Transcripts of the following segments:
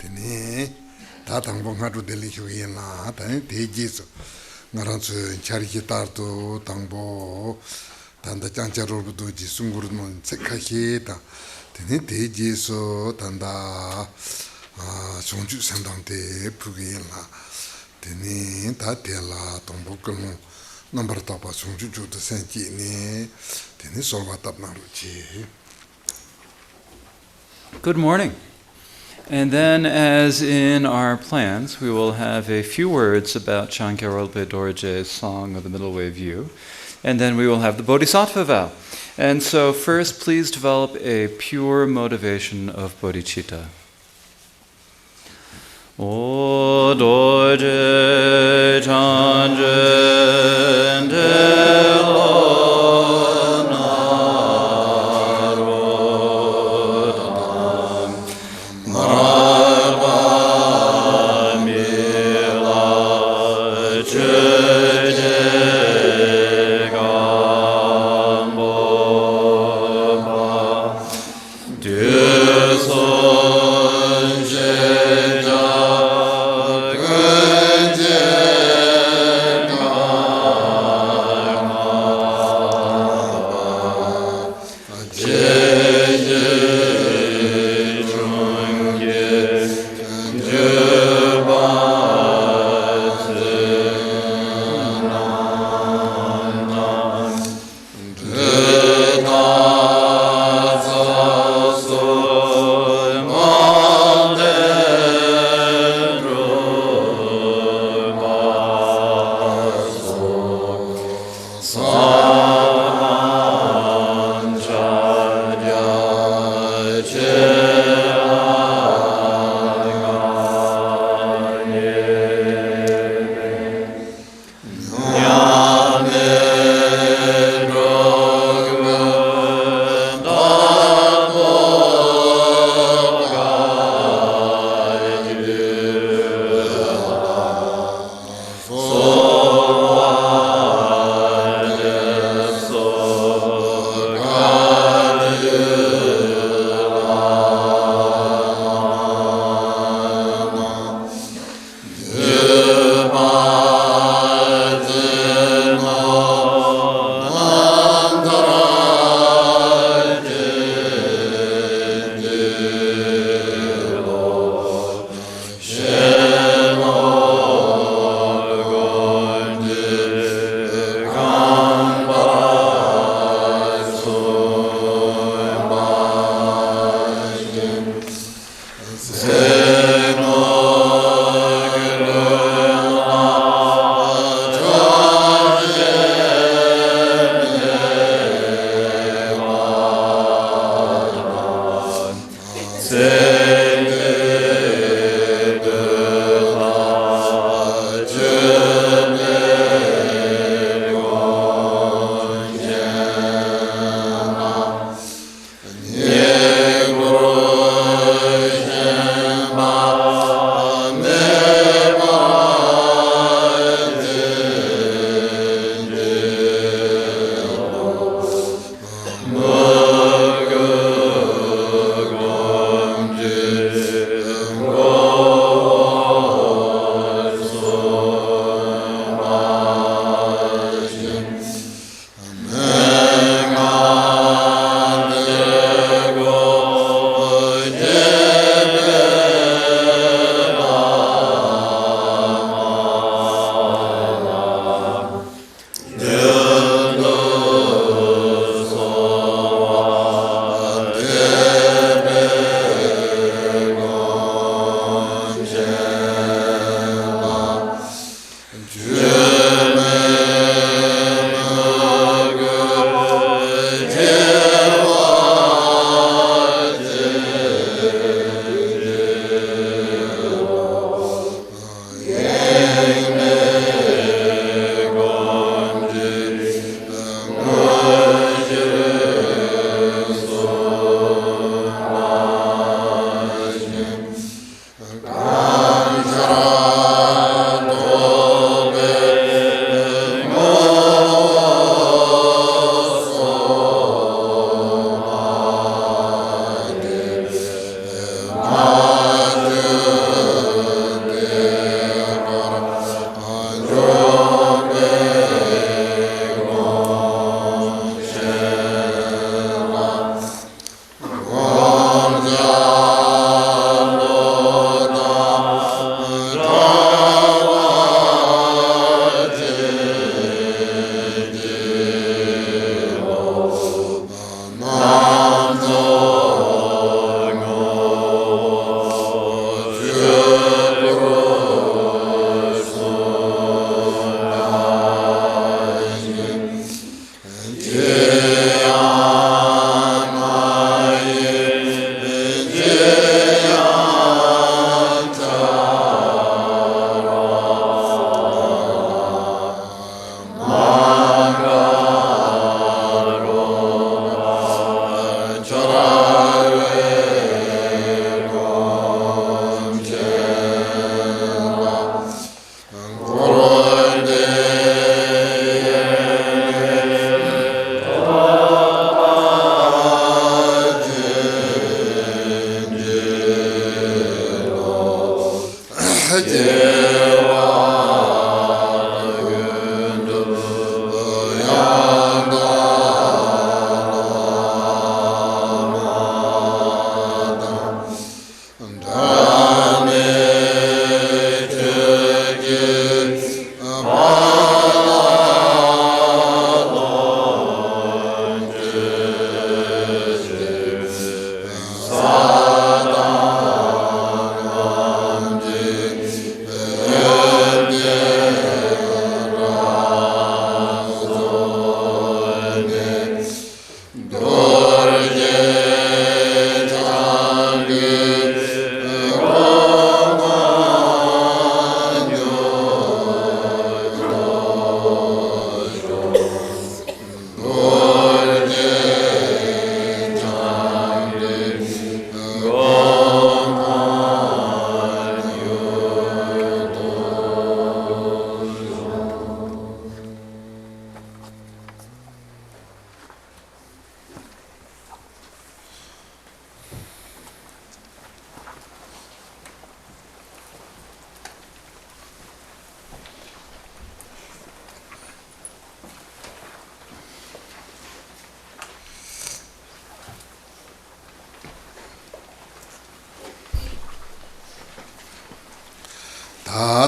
Tene, Tatang Hatu Delihina, Tejis, Naransu, Chariki Tartu, Tangbo, Tanda Changkya Rolpe Dorje, Sungurno, Tsekaheta, Tene Tejis, Tanda Chongju Sandante, Pugila, Tene, Tatela, Tombokano, Number Tapa, Chongju to Sankini, Tene Solvatap Naruchi. Good morning. And then, as in our plans, we will have a few words about Changkya Rolpe Dorje's Song of the Middle Way View, and then we will have the Bodhisattva vow. And so first, please develop a pure motivation of bodhicitta. O Dorje Chanjen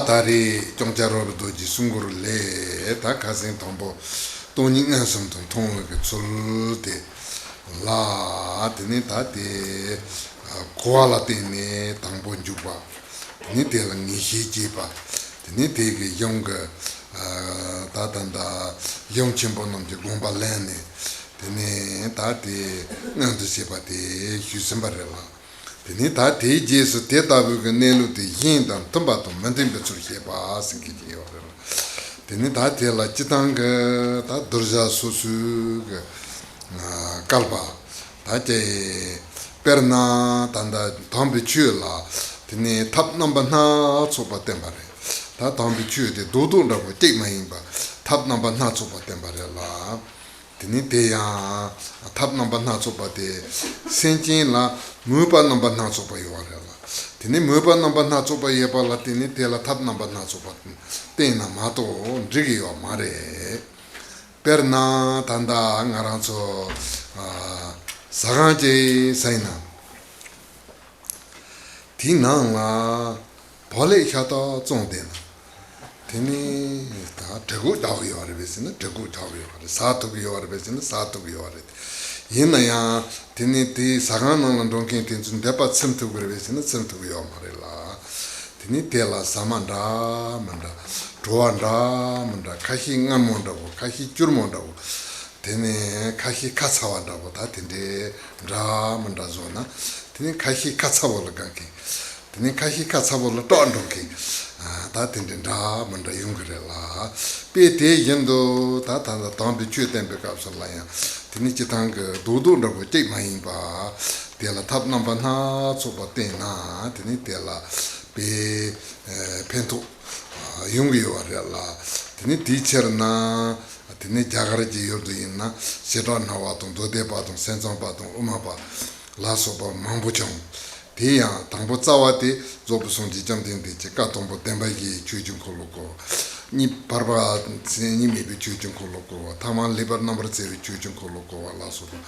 다리 정자로도 지순구를 내 다가생 통보 돈인가 섬통 통을 줄때 라 되네 다데 고알라 되네 당본 주바 니텔은 니시지바 되네 되게 영가 다단다 영침보는 저 공발래네 되네 다데 능드시바데 휴선바래라 Tene ta te jesu te tabu ke nelu te yin dan tumba tum mantin pe tsur xe pa singi ki yo. Tene ta te la chitang ke ta durja su su ke kalpa. Ta te perna tanda tambi chu la tene tap namba na tsopa tenpa re. Ta tambi chu te dodo rabu tek ma yin pa tap namba na tsopa tenpa re la. Tene te ya tap namba na tsopa te senjin la mupa namba na tsopa yuwa re la. Tene mupa namba na tsopa yepa la tene te la tap namba na tsopa tena ma to rigi yuwa ma re. Per na tanda ngaranzo saganje sayna. Ti nang la pale khata zong tena. Tene ta dhagu dhagu yuwa re besina dhagu dhagu yuwa re. Satugu yuwa re besina satugu yuwa re. Yena ya tene te saganang lan dongken tenchun depa tsimtugu re besina tsimtugu yuwa ma re la. Tene te la samandra manda dhruwandra manda kahi ngan mondago kahi kyur mondago tene kahi katsawa dago ta tene dra manda zona tene kahi katsawa la ganki tene kahi katsawa la toan dongki ta tene dra manda yungre la pe te yendo ta tanda tambi chue tempe kapsa la ya tene chitang dodo dago tek mayin ba te la tap namba na tsoba tena tene te la pe pento yungi yuwa la tene teacher na tene jagaraji yordu inna seta na watung dode patung sensang patung uma pa la sopa mambu chong te ya tangpo tsawa te zobu songji jam ting te che ka tongpo tenpa ki chui chung kolo ko ni parpa ni mebi chui chung kolo ko tama libar number tseri chui chung kolo ko la sopa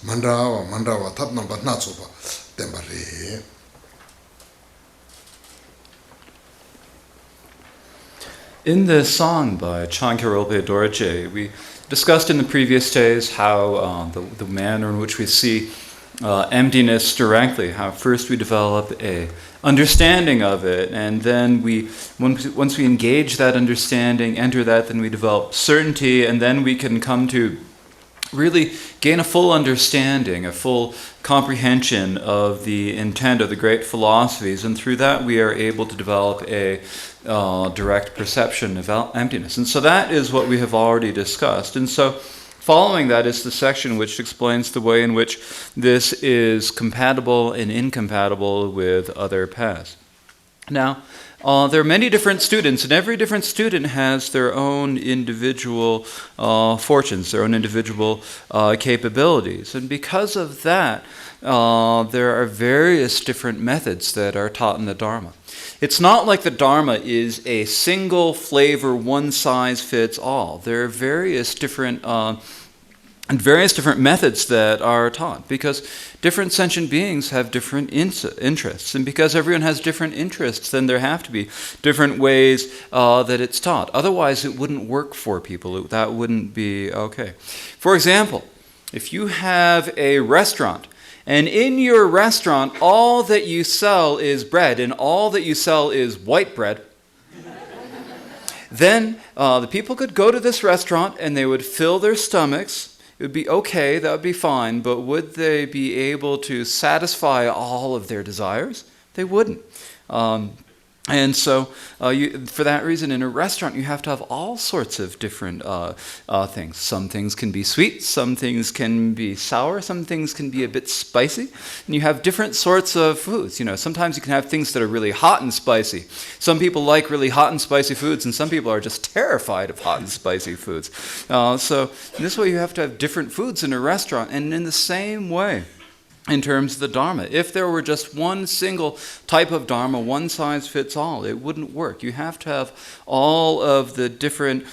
mandrawa tap number na sopa tenpa re. In this song by Changkya Rolpe Dorje, we discussed in the previous days how the manner in which we see emptiness directly, how first we develop a understanding of it, and then once we engage that understanding, enter that, then we develop certainty, and then we can come to really gain a full understanding, a full comprehension of the intent of the great philosophies, and through that we are able to develop a direct perception of emptiness. And so that is what we have already discussed. And so following that is the section which explains the way in which this is compatible and incompatible with other paths. Now, there are many different students, and every different student has their own individual fortunes, their own individual capabilities. And because of that, there are various different methods that are taught in the Dharma. It's not like the Dharma is a single flavor, one size fits all. There are various different methods that are taught, because different sentient beings have different interests, and because everyone has different interests, then there have to be different ways that it's taught. Otherwise, it wouldn't work for people. That wouldn't be okay. For example, if you have a restaurant, and in your restaurant, all that you sell is bread, and all that you sell is white bread, then the people could go to this restaurant and they would fill their stomachs. It would be okay, that would be fine, but would they be able to satisfy all of their desires? They wouldn't. And so, for that reason, in a restaurant, you have to have all sorts of different things. Some things can be sweet, some things can be sour, some things can be a bit spicy. And you have different sorts of foods. You know, sometimes you can have things that are really hot and spicy. Some people like really hot and spicy foods, and some people are just terrified of hot and spicy foods. So, in this way, you have to have different foods in a restaurant. And in the same way, in terms of the Dharma, if there were just one single type of Dharma, one size fits all, it wouldn't work. You have to have all of the different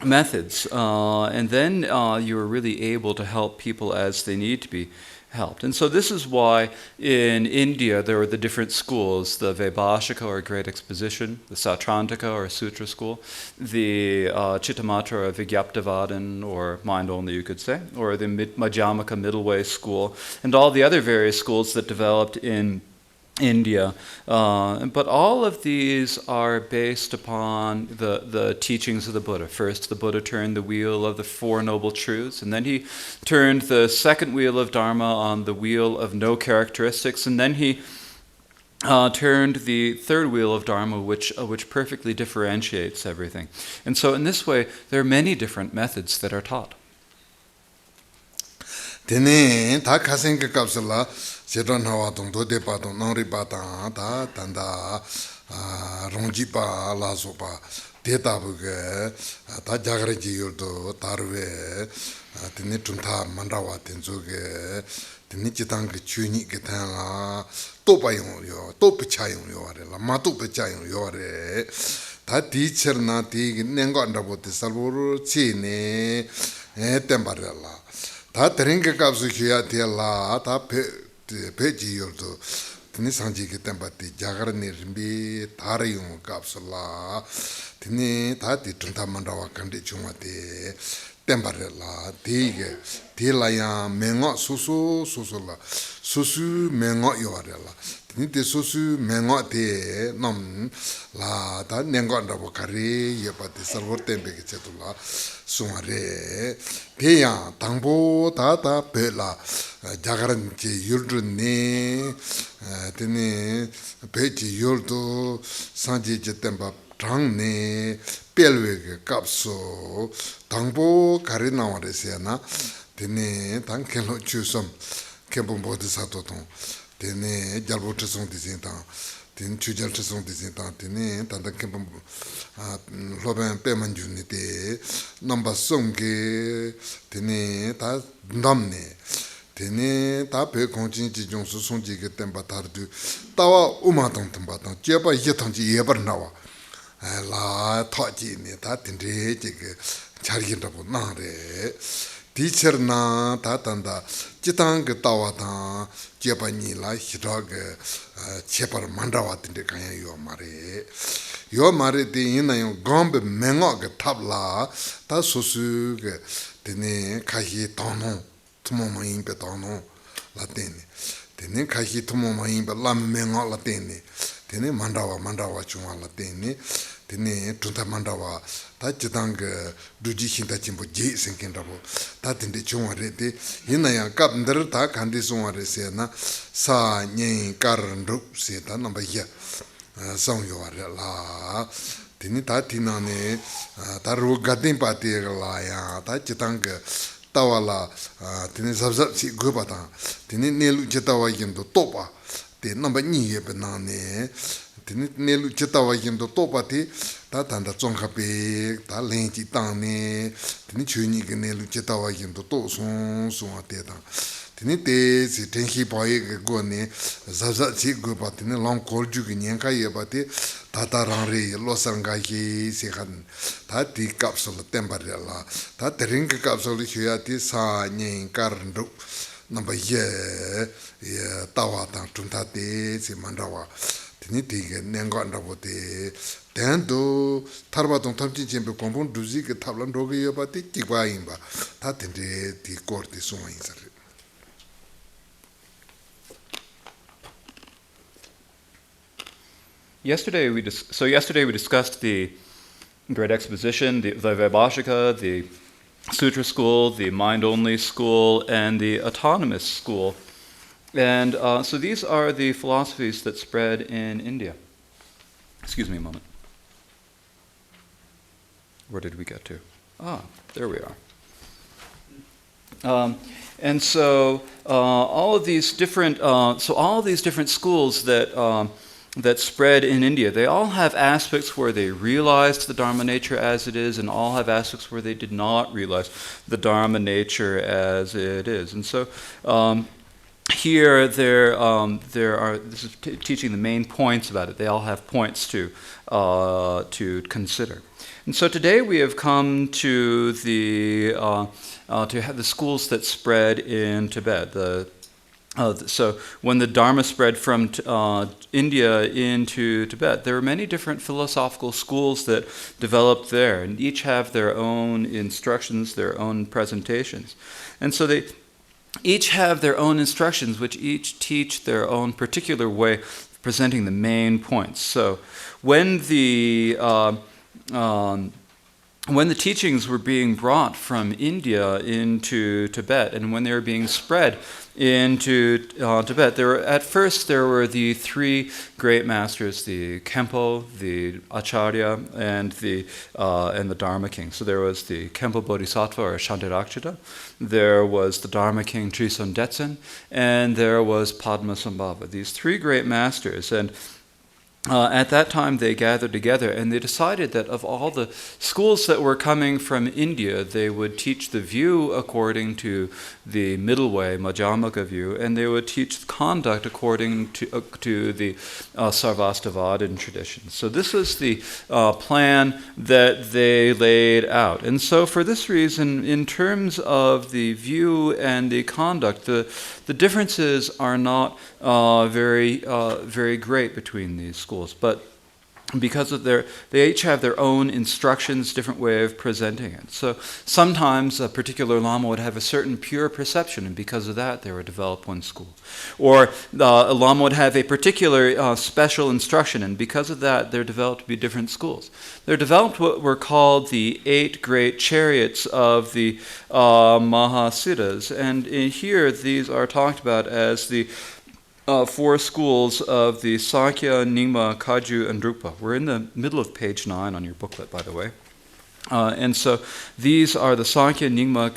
methods, and then you're really able to help people as they need to be helped. And so this is why in India there are the different schools, the Vaibhashika or Great Exposition, the Sautrantika or Sutra school, the Chittamatra or Vigyaptavadan or mind only you could say, or the Madhyamaka middle way school, and all the other various schools that developed in India. But all of these are based upon the teachings of the Buddha. First, the Buddha turned the wheel of the Four Noble Truths, and then he turned the second wheel of Dharma on the wheel of no characteristics, and then he turned the third wheel of Dharma, which perfectly differentiates everything. And so in this way, there are many different methods that are taught. Tene ta kasenga kapsala sedan hawa tong do de pa tong nori pa ta tanda rongji pa la so pa deta bu ge ta jagre ji yurdo tarwe tene tunta mandawa tenzo ge tene chitang ge chuni ge ta la to pa yong yo to picha yong yo re la ma to picha yong yo re ta teacher na ti nengo ndabo te salvoro chi ne tembarella 다 드링게 값을 줘야 될라 다 배지요도 드니 상지기 템바티 자가르니 림비 다리용 값을라 드니 다디 tun타만다와 간디 중화데 템바렐라 디게 딜라야 맹어 수수라 수수 맹어 요아렐라 드니 데 수수 맹어데 넘라 다 nengo한다고 가리 예바데 서버 템베게 제도라 수마레 대야 당보 다다 베라 자가란지 율르네 드네 베지 율도 산지제 템바 장네 벨웨게 값소 당보 가리 나와레세나 드네 당켈로 주섬 캠본보드사도동 드네 잘보트송 디진타 tin chujal chesong de tan tin tanda kempam loben payment unity number song ge tin ta ndamne tin ta pe konjin ji jong su song ji ge tem batar du tawa uma tong tem batang je ba ye tang ji ye bar nawa la tha ji ne ta tin de ji ge char gi da bo na re teacher na ta tanda chitang ge tawa ta Japanese la hidog chepar mandawa tinde kaya yo mare de ina yo gombe mengo ge tabla ta sosu ge tene kahi tono tumo main pe tono la tene kahi tumo main pe lam mengo la tene mandawa chuma la tene tunta mandawa ta chitang duji hinta chimbo je senken rabo ta tinde chuma re de ina ya kap ndar ta khandi suma re se na sa nyen kar ndrup se ta namba ya song yo re la tini ta tinane ta ru gadin pa te la ya ta chitang tawala tini sabsab si goba ta tini nelu chetawa yendo topa te number ni ye banane tini nelu chetawa yendo topati ta tanda chongkhape ta lenji tane tini chuni ke nelu chetawa yendo to son ate ta tini te si tenhi paye ke go ne zaza chi go pa tini lam kolju ke nyanka ye pa te tata rang re losanga ye se khan ta ti capsule temporary la ta tering capsule chya ti sa nyen karndo number ye tawa ta tunta te si mandawa tini tige nengo andabo te tendo tarba tong tamchi jembe kompon duzi ke tablan roge yoba te tikwa imba ta tende ti korte suwa insari. Yesterday we discussed the Great Exposition, the Vaibhashika, the Sutra School, the Mind-Only School, and the Autonomous School. And so these are the philosophies that spread in India. Excuse me a moment. Where did we get to? There we are. And so all of these different schools that spread in India, they all have aspects where they realized the Dharma nature as it is, and all have aspects where they did not realize the Dharma nature as it is. And so here this is teaching the main points about it. They all have points to consider. And so today we have come to to have the schools that spread in Tibet. So when the Dharma spread from India into Tibet, there were many different philosophical schools that developed there, and each have their own instructions, their own presentations. And so they each have their own instructions, which each teach their own particular way of presenting the main points. So when the teachings were being brought from India into Tibet, and when they were being spread into Tibet, there were the three great masters: the Khenpo, the Acharya, and the Dharma King. So there was the Khenpo Bodhisattva or Shantirakshita, there was the Dharma King Trison Detsen, and there was Padmasambhava. These three great masters, and at that time they gathered together and they decided that of all the schools that were coming from India, they would teach the view according to the middle way, Madhyamaka view, and they would teach conduct according to the Sarvastivadin tradition. So this is the plan that they laid out. And so for this reason, in terms of the view and the conduct, the differences are not very great between these schools, but because of they each have their own instructions, different way of presenting it. So sometimes a particular Lama would have a certain pure perception, and because of that, they would develop one school. Or a Lama would have a particular special instruction, and because of that, they're developed to be different schools. They're developed what were called the 8 great chariots of the Mahasiddhas, and in here these are talked about as the 4 schools of the Sankhya, Nyingma, Kagyu, and Drukpa. We're in the middle of page 9 on your booklet, by the way. And so these are the Sankhya, Nyingma,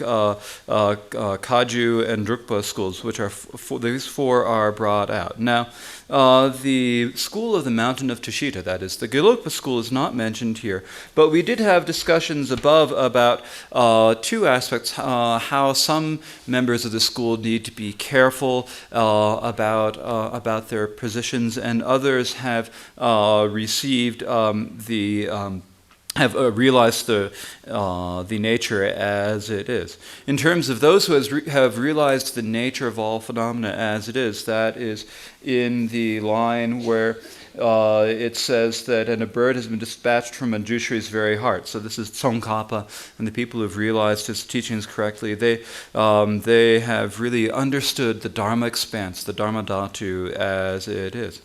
Kagyu, and Drukpa schools, which are these 4 are brought out. Now, the school of the mountain of Tushita, that is, the Gelugpa school, is not mentioned here, but we did have discussions above about 2 aspects, how some members of the school need to be careful about their positions, and others have received have realized the nature as it is. In terms of those who have realized the nature of all phenomena as it is, that is in the line where it says that a bird has been dispatched from Manjushri's very heart. So this is Tsongkhapa, and the people who have realized his teachings correctly, they have really understood the Dharma expanse, the Dharma Dhatu as it is.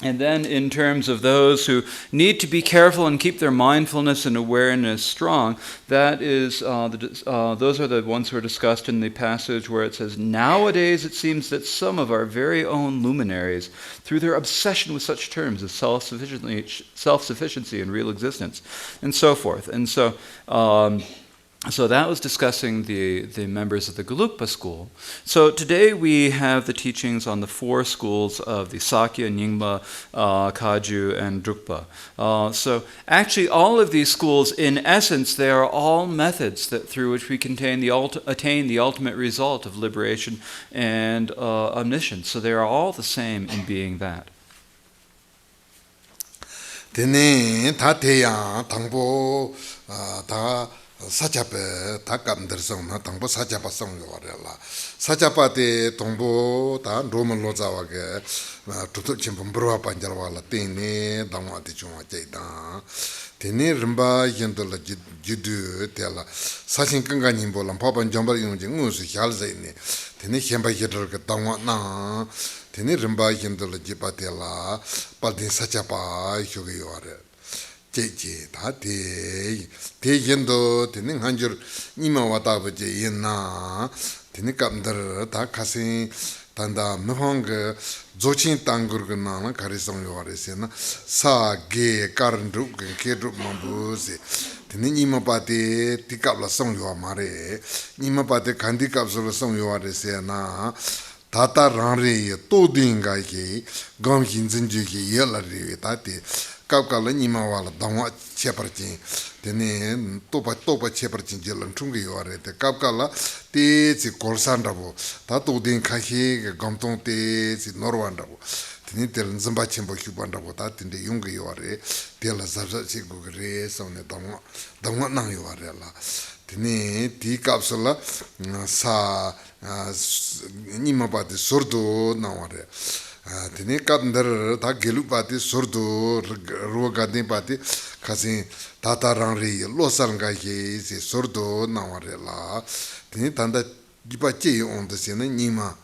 And then in terms of those who need to be careful and keep their mindfulness and awareness strong, that is, those are the ones who are discussed in the passage where it says, nowadays it seems that some of our very own luminaries, through their obsession with such terms as self-sufficiency and real existence, and so forth. And so So that was discussing the members of the Gelugpa school. So today we have the teachings on the four schools of the Sakya, Nyingma, Kagyu, and Drukpa. So actually all of these schools, in essence, they are all methods through which we can attain the ultimate result of liberation and omniscience. So they are all the same in being that. Tene tateya tangpo ta 사자페 다감들성나 당보 사자바 성요라라 사자바데 동보 다 로만 로자와게 두두 침범 브로와 반자와라 테네 당와데 중와제다 테네 림바 yendola jidu tela 사신 건가님 볼람 법은 점벌 용지 무수 샬제네 테네 셴바 예들가 당와나 테네 림바 yendola ji바텔라 발딘 사자바 효게요라 제제 다데 대견도 되는 한줄 니마 왔다 버제 있나 되는 감들 다 가신 단다 무황가 조친 땅거거나 가리송 요아레세나 사게 까른루 게르 mambu세 되는 니마 바데 티갑라 송요 마레 니마 바데 간디갑스로 송요 아레세나 다타 란레 또딩가게 감힌진지게 열라리 다데 Kaukala Nimawala, Dangwa Cheperchin, Tene Topa Cheperchin Jelan Chungi Yore, the Kaukala, Tezi Korsandavo, Tato Din Kahi, Gamton Tezi Norwandavo, Tenitel Zambachimbo Kubandavo, that in the Yunga Yore, Tela Zazachi Gugre, Son Dangwa Nang Yorella. Tene T capsula Sa Nimabati Surdo Naware. Tene kapndar ta gelu pati surdo ruga din pati kasi tata rangri losal ga ye se surdo naware la tene tanda jipa che on de sene nima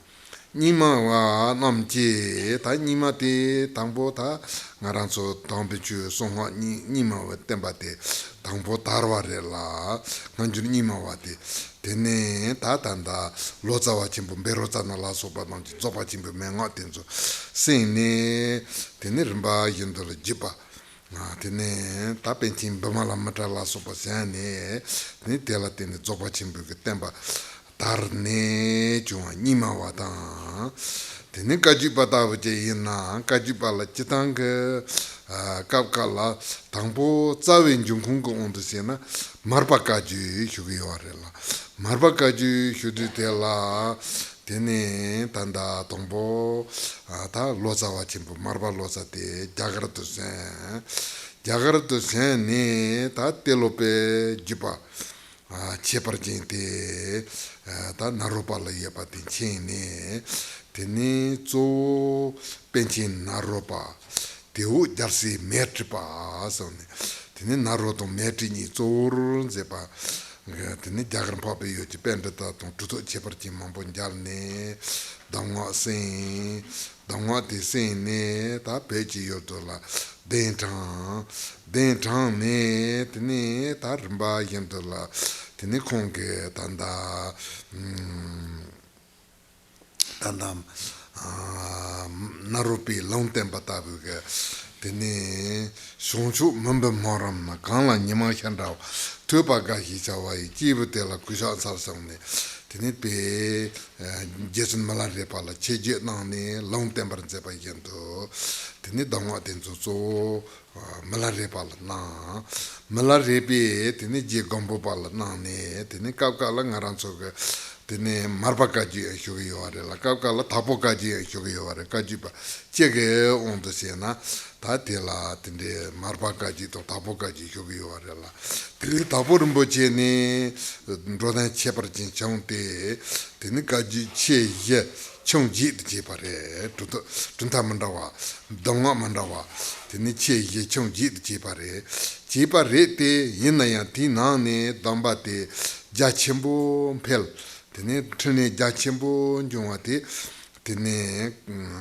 wa namje ta nima te tangbo ta ngaranso tambe chu songwa nima wa tembate tangbo tarware la nganjur nima wa te tene ta tanda lozawa chimbo beroza na la soba nanji zoba chimbo menga tenzo sene tene rimba yendola jipa tene ta penchim bamala matra la soba sene tene tela tene zoba chimbo ke temba tarne chunga nima wata tene kajipa tawa che yina kajipa la chitanga kapkala tangpo tsawen jungkunga ondo sena marpa kaji shugi yorela marpa kaji shugi tela tene tanda tongpo ta loza wachimpo marpa loza te jagaratu sen ne ta telope jipa chepar jinte ta naropa la yepa tinchene tene zo penchin naropa tehu jarsi metripa sone tene naroto metrini zor zepa tene jagran pape yo chipenda ta tuto chepar jin mambo jalne dangwa te sen ne ta pechi yo to la den chang ne tene ta rimba yem to la tene kongke tanda narupi longten patabu ke tene shonshu mamba moram na kangla nyama khandaw tupa ga hi chawai jibu tela kusha sar sangne tene pe jesun malare pala cheje nane longten bar zepa yendo tene dangwa tenzo so malare pala na malare pe tene je gombo pala nane tene kapkala ngaranso ke tene marpa kaji shogi yore la kapkala tapo kaji shogi yore kaji pa chege ondo sena ta tela tende marpa kaji to tapo kaji shogi yore la tene tapo rinpoche ne rodan chepar jin changte tene kaji che ye chongji de pare tunta mandawa dongwa mandawa tene che ye chongji de pare te yinaya ti nane damba te ja chembo pel tene trene ja chembo njongwa tene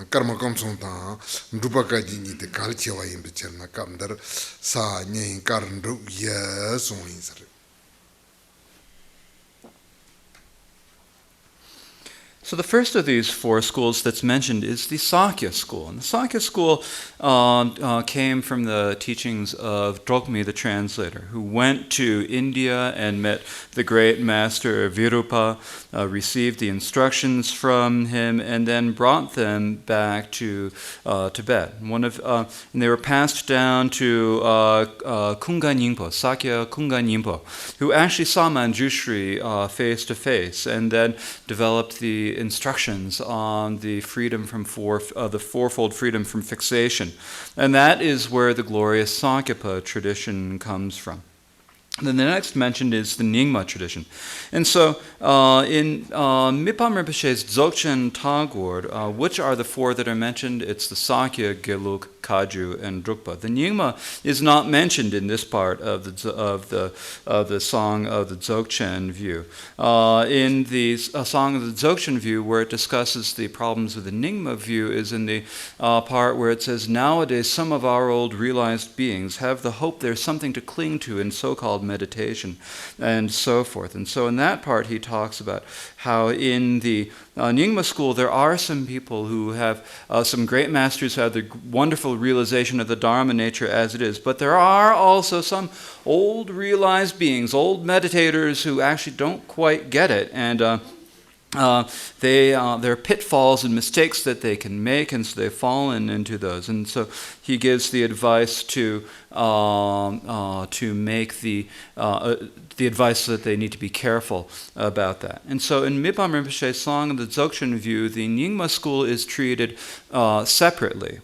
karma kamsong ta nrupa kaji ni te kal chewa yimbe cherna kamdar sa nyen karan ru ye song yin sare. So the first of these four schools that's mentioned is the Sakya school. And the Sakya school came from the teachings of Drokmi, the translator, who went to India and met the great master Virupa, received the instructions from him, and then brought them back to Tibet. And they were passed down to Kungan Yingpo, Sakya Kungan Yingpo, who actually saw Manjushri face to face, and then developed the instructions on the freedom from the fourfold freedom from fixation. And that is where the glorious Sakyapa tradition comes from. Then the next mentioned is the Nyingma tradition. And so in Mipam Rinpoche's Dzogchen Tagore, which are the four that are mentioned? It's the Sakya, Gelug, Kagyu, and Drukpa. The Nyingma is not mentioned in this part of the song of the Dzogchen view. In the song of the Dzogchen view, where it discusses the problems with the Nyingma view, is in the part where it says, nowadays some of our old realized beings have the hope there's something to cling to in so-called meditation, and so forth. And so in that part he talks about how in the Nyingma school there are some people who have some great masters who have the wonderful realization of the Dharma nature as it is, but there are also some old realized beings, old meditators who actually don't quite get it, and there are pitfalls and mistakes that they can make, and so they've fallen into those. And so he gives the advice to make the advice that they need to be careful about that. And so in Mipam Rinpoche's song of the Dzogchen view, the Nyingma school is treated separately.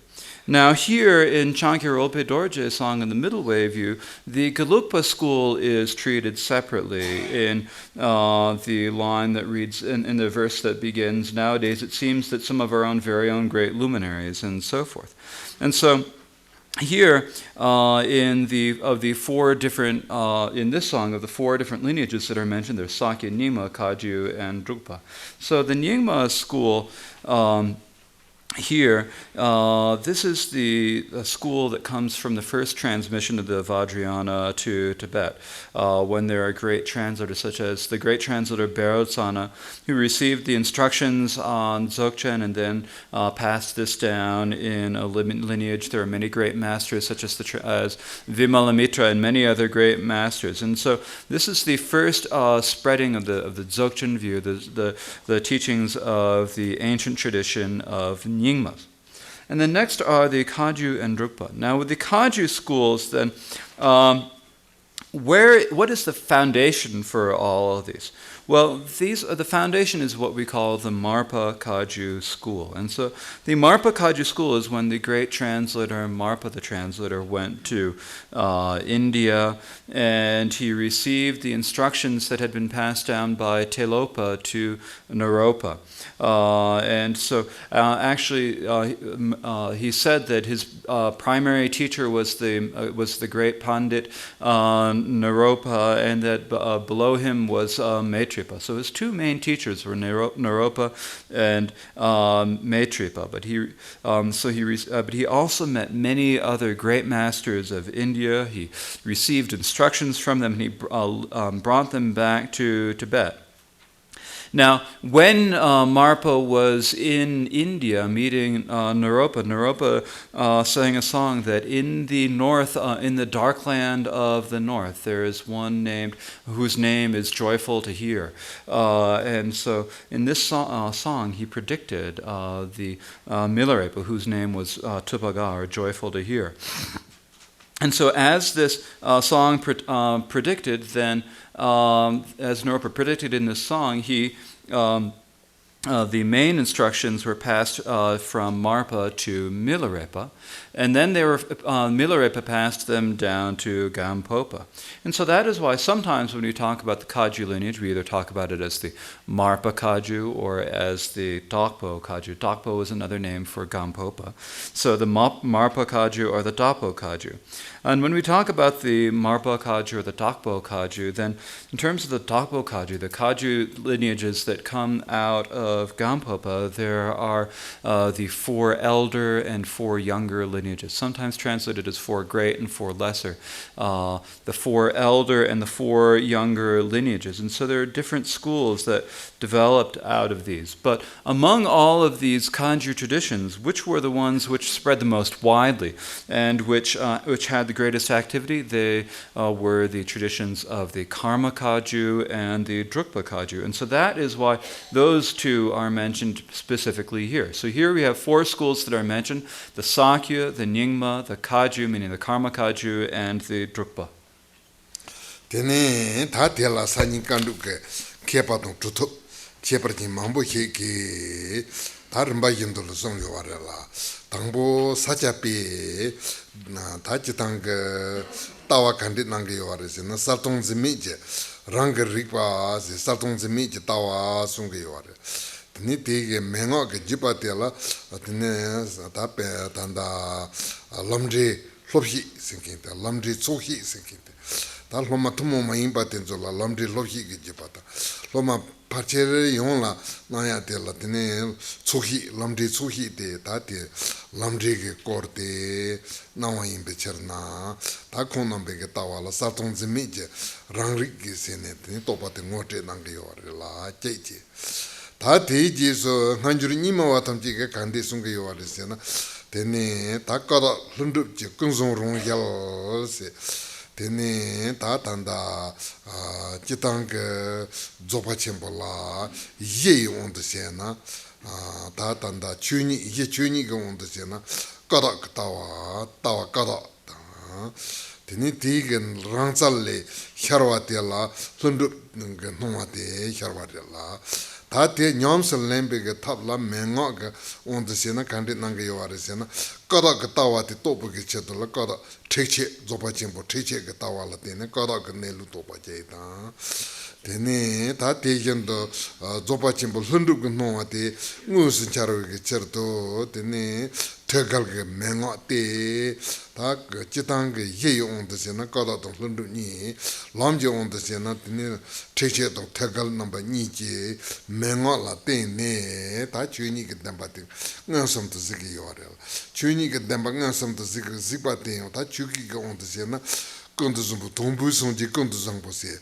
Now here in Changkya Rolpe Dorje song in the middle way view, the Gelugpa school is treated separately in the line that reads, in the verse that begins, nowadays it seems that some of our own very own great luminaries, and so forth. And so here, in the four different in this song of the four different lineages that are mentioned, there's Sakya, Nyingma, Kagyu, and Drukpa. So the Nyingma school here, this is the school that comes from the first transmission of the Vajrayana to Tibet, when there are great translators such as the great translator Berotsana, who received the instructions on Dzogchen and then passed this down in a lineage. There are many great masters such as Vimalamitra and many other great masters. And so this is the first spreading of the Dzogchen view, the teachings of the ancient tradition of Nyingmas. And then next are the Kagyu and Drukpa. Now with the Kagyu schools, then what is the foundation for all of these? Well, the foundation is what we call the Marpa Kagyu school. And so the Marpa Kagyu school is when the great translator, Marpa the translator, went to India, and he received the instructions that had been passed down by Telopa to Naropa. And so actually he said that his primary teacher was the great Pandit Naropa, and that below him was Maitripa. So his two main teachers were Naropa and Maitripa. But he also met many other great masters of India. He received instructions from them, and he brought them back to Tibet. Now, when Marpa was in India meeting Naropa sang a song that in the north, in the dark land of the north, there is one whose name is joyful to hear. And so in this song, he predicted the Milarepa, whose name was Tupaga, or joyful to hear. And so as this song predicted, then as Naropa predicted in this song, the main instructions were passed from Marpa to Milarepa, and then Milarepa passed them down to Gampopa. And so that is why sometimes when we talk about the Kagyu lineage, we either talk about it as the Marpa Kagyu or as the Dokpo Kagyu. Dokpo is another name for Gampopa. So the Marpa Kagyu or the Dokpo Kagyu. And when we talk about the Marpa Kagyu or the Dokpo Kagyu, then in terms of the Dokpo Kagyu, the Kagyu lineages that come out of of Gampopa, there are the 4 elder and 4 younger lineages, sometimes translated as 4 great and 4 lesser. The 4 elder and the 4 younger lineages. And so there are different schools that developed out of these. But among all of these Kagyu traditions, which were the ones which spread the most widely and which had the greatest activity? They were the traditions of the Karma Kagyu and the Drukpa Kagyu. And so that is why those 2 are mentioned specifically here. So here we have 4 schools that are mentioned: the Sakya, the Nyingma, the Kagyu, meaning the Karma Kagyu, and the Drukpa. Tene ta tela sanin kandu ke kepa dong tutu cheparti mambo ke ta rimba yindul song yo warela tangbo sachapi na ta chitang tawa kandi nang yo warese na saltong zimi je rang rikwa se saltong zimi je tawa sung yo ware ni te mengo ke jipa tela tene ta pe tanda lamje lobhi singinte lamje chohi singinte 다 로마 투모 마인 바텐조라 람디 로히기 지바다 로마 파체르 용라 나야 될라 드네 초히 람디 초히 데 다데 람디게 코르데 나와인 베처나 다 콘남베게 따와라 사통즈 미제 랑리기 세네데 토바데 모테 남게요라 제제 다 데지서 한주리 니마와 탐지게 간데 숨게 요와르세나 데네 다까다 흔듭지 근송롱 ял세 tene ta tanda jitang zopa chembola ye on de sena ta tanda chuni ye chuni go on de sena kada tawa kada tene tigen rangsalle charwa tela sundu ng noma de charwa tela ta te nyamsal lembe ge tabla menga ge on de sena kandi nang ge yaware sena kada tawa te topu ge chedla kada Teche zopa chimbo teche ke tawala tene kada ke nelu topa cheita tene ta tejendo zopa chimbo lundu ke noa te ngusin charo ke cherto tene tegal ke menga te ta chitang ke ye onda sena kada tong lundu ni lamje onda sena tene teche tong tegal namba ni je menga la tene ta chuni ke damba te ngasam to zigi yorel chuni ke damba ngasam to zigba te ta chuki on the sena konduzumbu tombu sonji konduzangbo se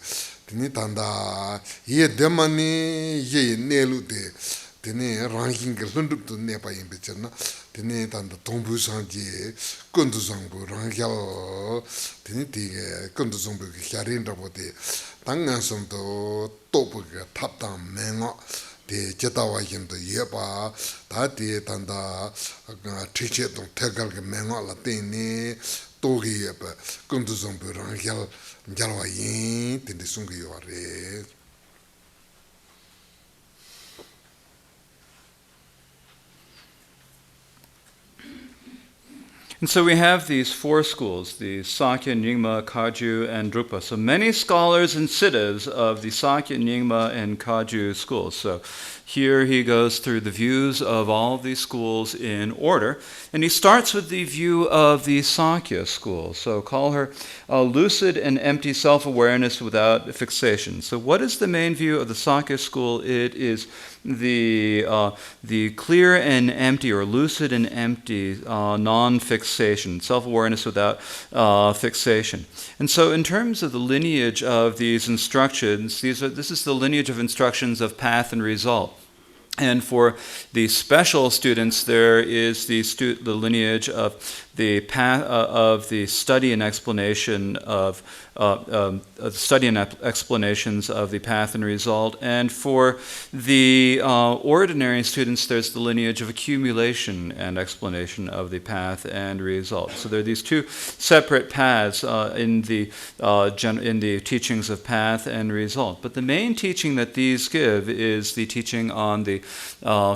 tini tanda ye demani ye nelu de tini ranking lundup to nepa yimbe chena tini tanda tombu sonji konduzangbo rangyal tini tige konduzumbu ke kyarinda bote tangan somto topu ke taptang menga de jetawa yimdo yeba ta de tanda teche tong tegal ke menga la tini togi yeba kundu zombu rangyal njalwa yin tindi sungi yore. And so we have these 4 schools, the Sakya, Nyingma, Kagyu, and Drukpa. So many scholars and siddhas of the Sakya, Nyingma, and Kagyu schools. So here he goes through the views of all of these schools in order. And he starts with the view of the Sakya school. So call her a lucid and empty self-awareness without fixation. So what is the main view of the Sakya school? It is the clear and empty, or lucid and empty, non-fixation, self-awareness without fixation. And so in terms of the lineage of these instructions, this is the lineage of instructions of path and result. And for the special students, there is the lineage of the path of the study and explanation of explanations of the path and result. And for the ordinary students, there's the lineage of accumulation and explanation of the path and result. So there are these 2 separate paths in the teachings of path and result. But the main teaching that these give is the teaching on the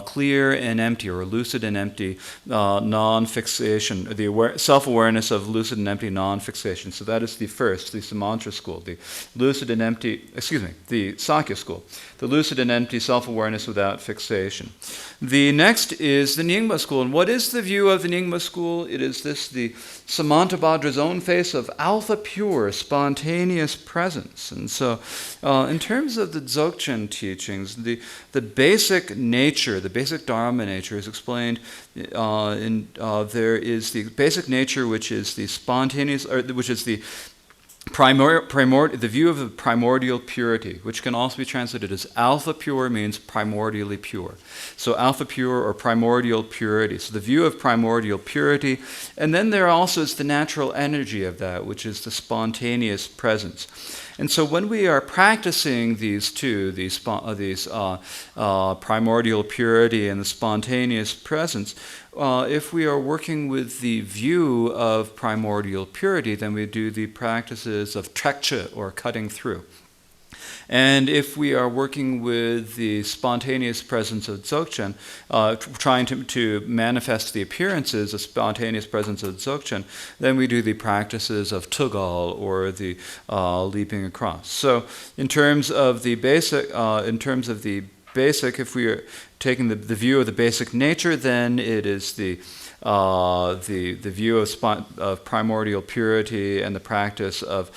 clear and empty, or lucid and empty, non-fixation, the self-awareness of lucid and empty non-fixation. So that is the first, the Samantra school, the Sakya school, the lucid and empty self-awareness without fixation. The next is the Nyingma school. And what is the view of the Nyingma school? It is the Samantabhadra's own face of alpha pure, spontaneous presence. And so in terms of the Dzogchen teachings, the basic nature, the basic Dharma nature is explained there is the basic nature, which is the spontaneous, which is the the view of the primordial purity, which can also be translated as alpha pure, means primordially pure. So alpha pure or primordial purity. So the view of primordial purity. And then there also is the natural energy of that, which is the spontaneous presence. And so when we are practicing these two, these primordial purity and the spontaneous presence, if we are working with the view of primordial purity, then we do the practices of trekche, or cutting through. And if we are working with the spontaneous presence of Dzogchen, trying to manifest the appearances of spontaneous presence of Dzogchen, then we do the practices of tugal, or the leaping across. So in terms of the basic, if we are taking the view of the basic nature, then it is the view of primordial purity and the practice of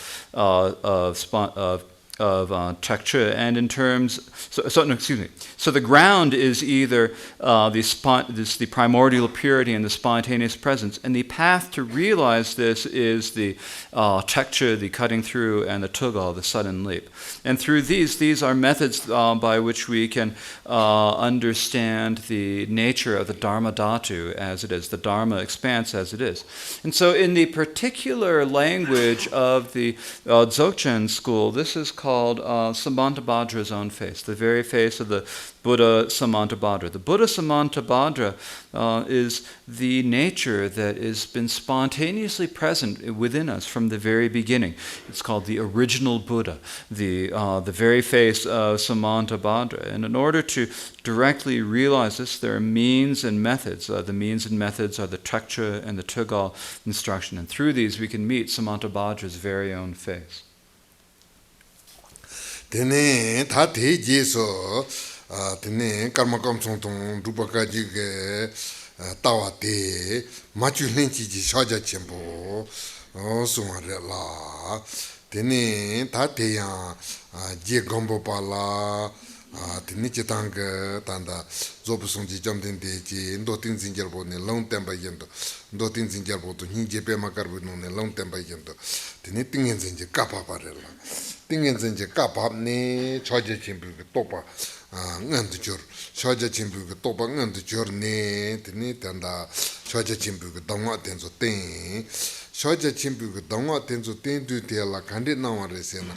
Changkya. And in terms, so the ground is either the primordial purity and the spontaneous presence, and the path to realize this is the Changkya, the cutting through, and the tugal, the sudden leap. And through these are methods by which we can understand the nature of the Dharma Dhatu as it is, the Dharma expanse as it is. And so in the particular language of the Dzogchen school, this is called Samantabhadra's own face, the very face of the Buddha Samantabhadra. The Buddha Samantabhadra is the nature that has been spontaneously present within us from the very beginning. It's called the original Buddha, the very face of Samantabhadra. And in order to directly realize this, there are means and methods. The means and methods are the Changkya and the tugal instruction. And through these, we can meet Samantabhadra's very own face. Tene ta te jeso tene karma kamsong tong rupa kaji ge tawa te machu lenchi ji shaja chempo suma re la tene ta te ya je gombo pala tene chitang tanda zobu songji jamden de ji ndo tin zinjer bo ne long temba yendo ndo tin zinjer bo to ni je pe makarbu no ne long temba yendo tene tingen zinje kapa parela tingen zinje kapa ne chaje chimbu topa ngandu jor chaje chimbu topa ngandu jor ne tene tanda chaje chimbu dongwa tenzo ten chaje chimbu dongwa tenzo ten du de la kande na wa resena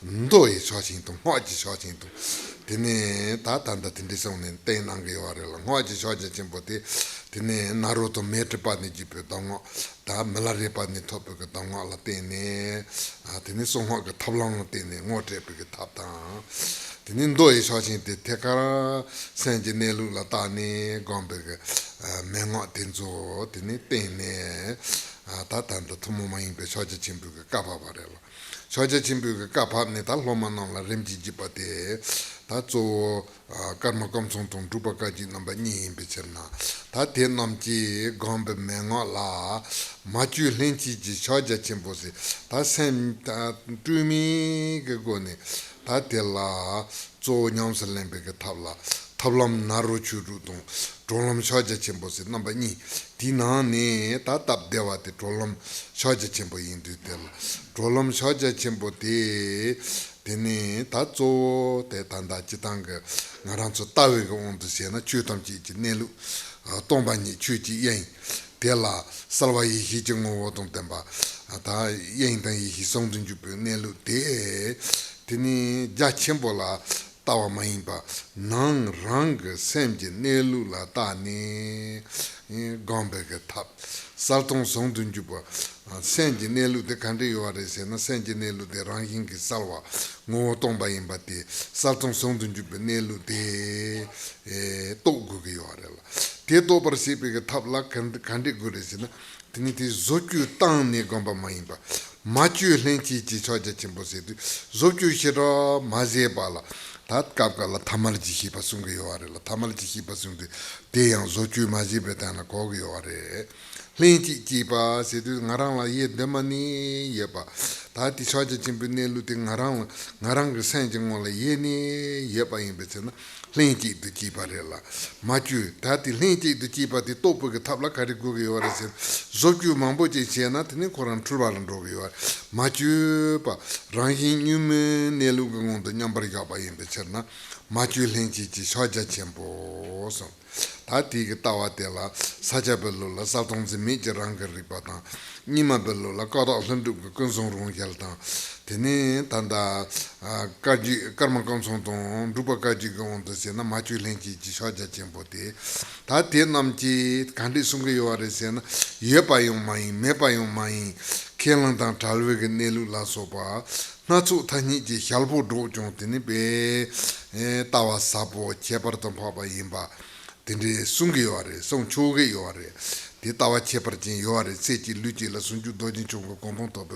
ndo yi chajin to hoji chajin to tene ta tanda tinde sone ten ange warela hoji chaje chimbu te tene naruto metripa ni jipe dongwa da melare pa ni tope ka dongwa la tene tene songwa ka tablang tene ngote pe ka tapta tene ndo yi chajin te tekara senje nelu la ta ne gombe ka mengo tenzo tene tene ta tanda tumo mayin pe chaje chimbu ka kapa barela chaje chimbu ka kapa ne ta loma na la remji jipate ta zo karma kamsong tong drupa kaji namba nyi pe cherna ta ten namji gombe mengo la machu lenchi ji chaje chimbu se ta sem ta tumi ke gone ta tela zo nyamsa lembe ke tablam naru churu tong trolam chaje chimbu se namba nyi tina ne ta tab dewa te trolam chaje chimbu yindu tela trolam chaje chimbu te tene tazo te tanda chitanga ngaranzo tawe ga ondu sena chutam chi nelu tomba ni chuji yen tela salwa yi hi jingo wodong temba ta yen dan yi songdun ju nelu te tene ja chembola tawa maimba nang rang semje nelu la ta ni gombe ga tap saltong songdun ju senji nelu de kande yore se na senji nelu de ranking ki salwa ngo tomba imba te saltong songdun ju nelu de to gu ge yore la te to par si pe ke thap la kande gu re se na Tiniti Zokyu Tang ne gomba mayimba. Machu lenchi ji choja chimbo sedu. Zokyu shiro maze bala. Tat kapka la tamal ji hipa sunga yore la. Tamal ji hipa sunga. Deyang Zokyu maze betana kogu yore. Lenchi jiba sedu ngarang la ye demani yeba. Tati choja chimbo ne luti ngarang ga sanjing wala ye ne yeba yimbe chena. Lenchi du jiba re la. Machu tati lenchi du jiba di topu ke tabla kari gugu yore sen. Zokyu mambo je chena tini koran turbalan rogu yore. Machu pa ranghin yume nelu gungonda nyambari gaba yimbe chena. Machu lenchi ji choja chimbo son. Tati ke tawa te la sacha bello la satongzi meji rangar riba tang. Nima bello la kada lendu ke kunsong rung yal tang. Tene tanda karma kamsong tong rupa kaji gungonda se na machu lenchi ji choja chimbo te. Tati namchi kandi sunga yore se na ye pa yung mayin, me pa yung mayin. Kelang tang talwe ke nelu la sopa. Natsu tanyi ji hyalpo do chong tene be tawa sapo chepar tong papa yinpa. Tende sungi yore, song choge yore. Di tawa chepar jing yore, sechi luchi la sunju dojin chongo kompong tobe.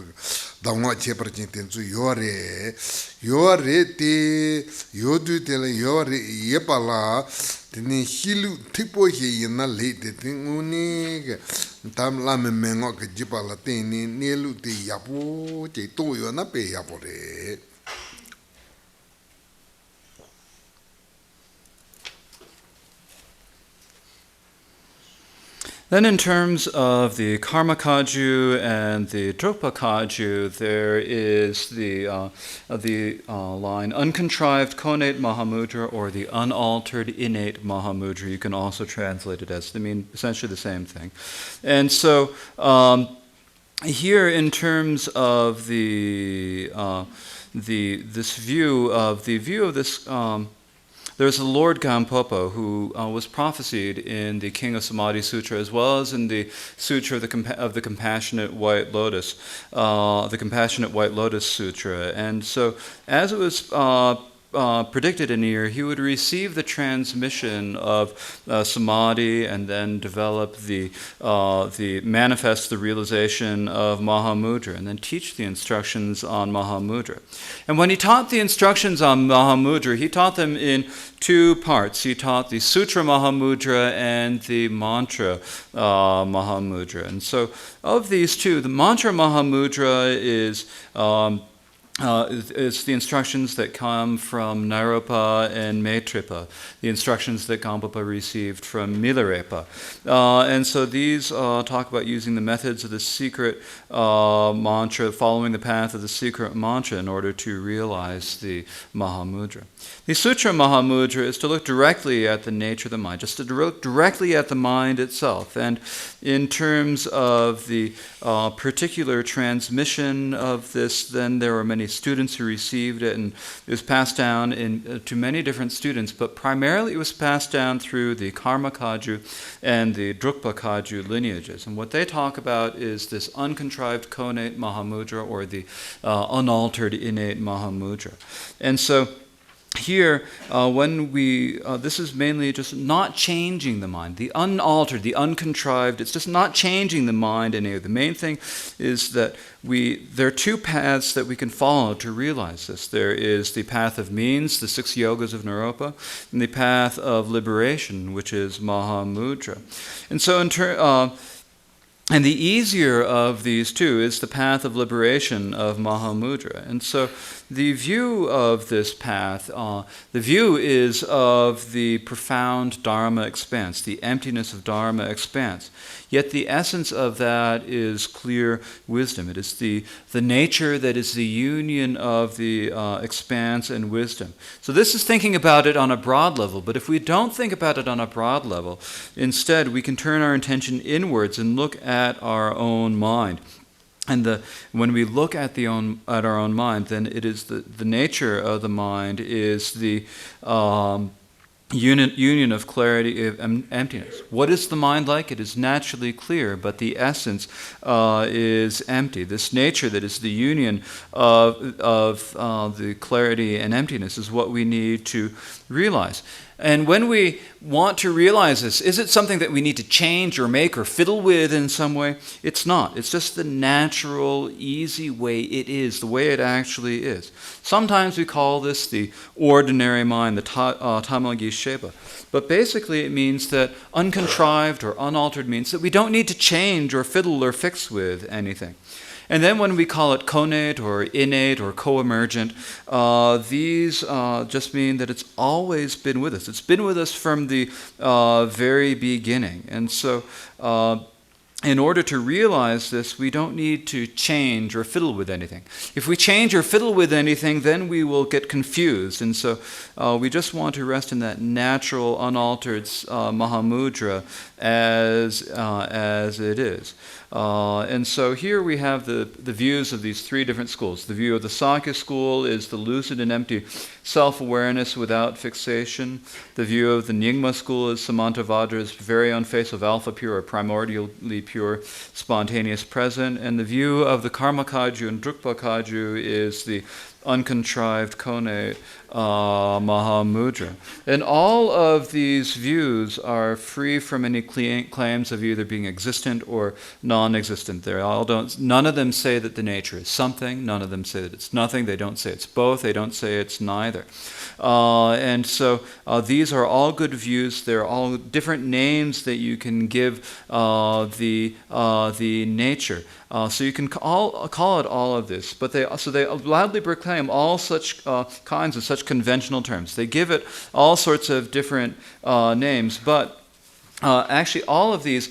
Dangwa chepar jing tenzu yore. Yore te, yodu te la yore yepa la. Tene hilu tipo he yina le te tinguni. Tam la me mengo ke jipa la tene nelu te yapo, che to yo na pe yapo re. Then in terms of the Karma Kagyu and the Drukpa Kagyu, there is the line uncontrived connate Mahamudra or the unaltered innate Mahamudra. You can also translate it as, they mean essentially the same thing. And so here in terms of this view of this there's a Lord Gampopo who was prophesied in the King of Samadhi Sutra as well as in the Sutra of the Compassionate White Lotus, the Compassionate White Lotus Sutra. And so, as it was predicted in here, he would receive the transmission of samadhi and then develop manifest the realization of Mahamudra and then teach the instructions on Mahamudra. And when he taught the instructions on Mahamudra, he taught them in two parts. He taught the Sutra Mahamudra and the Mantra Mahamudra. And so of these two, the Mantra Mahamudra is it's the instructions that come from Naropa and Maitripa, the instructions that Gampopa received from Milarepa. And so these talk about using the methods of the secret mantra, following the path of the secret mantra in order to realize the Mahamudra. The Sutra Mahamudra is to look directly at the nature of the mind, just to look directly at the mind itself. And in terms of the particular transmission of this, then there were many students who received it, and it was passed down to many different students, but primarily it was passed down through the Karma Kagyu and the Drukpa Kagyu lineages. And what they talk about is this uncontrived connate Mahamudra or the unaltered innate Mahamudra. And so here, this is mainly just not changing the mind, the unaltered, the uncontrived, it's just not changing the mind any. The main thing is that there are two paths that we can follow to realize this. There is the path of means, the 6 yogas of Naropa, and the path of liberation, which is Mahamudra. And so and the easier of these two is the path of liberation of Mahamudra. And so the view of this path, the view is of the profound Dharma expanse, the emptiness of Dharma expanse. Yet the essence of that is clear wisdom. It is the nature that is the union of the expanse and wisdom. So this is thinking about it on a broad level, but if we don't think about it on a broad level, instead we can turn our attention inwards and look at our own mind. And when we look at our own mind, then it is the nature of the mind is the union of clarity of emptiness. What is the mind like? It is naturally clear, but the essence is empty. This nature that is the union of the clarity and emptiness is what we need to realize. And when we want to realize this, is it something that we need to change or make or fiddle with in some way? It's not. It's just the natural, easy way it is, the way it actually is. Sometimes we call this the ordinary mind, the Tamagi Sheba. But basically it means that uncontrived or unaltered means that we don't need to change or fiddle or fix with anything. And then when we call it connate or innate or co-emergent, these just mean that it's always been with us. It's been with us from the very beginning. And so in order to realize this, we don't need to change or fiddle with anything. If we change or fiddle with anything, then we will get confused. And so we just want to rest in that natural, unaltered Mahamudra as it is. And so here we have the views of these three different schools. The view of the Sakya school is the lucid and empty self-awareness without fixation. The view of the Nyingma school is Samanta Vajra's very own face of alpha pure or primordially pure, spontaneous present. And the view of the Karma Kagyu and Drukpa Kagyu is the uncontrived connate Mahamudra. And all of these views are free from any claims of either being existent or non-existent. None of them say that the nature is something. None of them say that it's nothing. They don't say it's both. They don't say it's neither. And so these are all good views. They're all different names that you can give the nature. So you can call it all of this, but they loudly proclaim all such kinds of such conventional terms. They give it all sorts of different names, but actually all of these,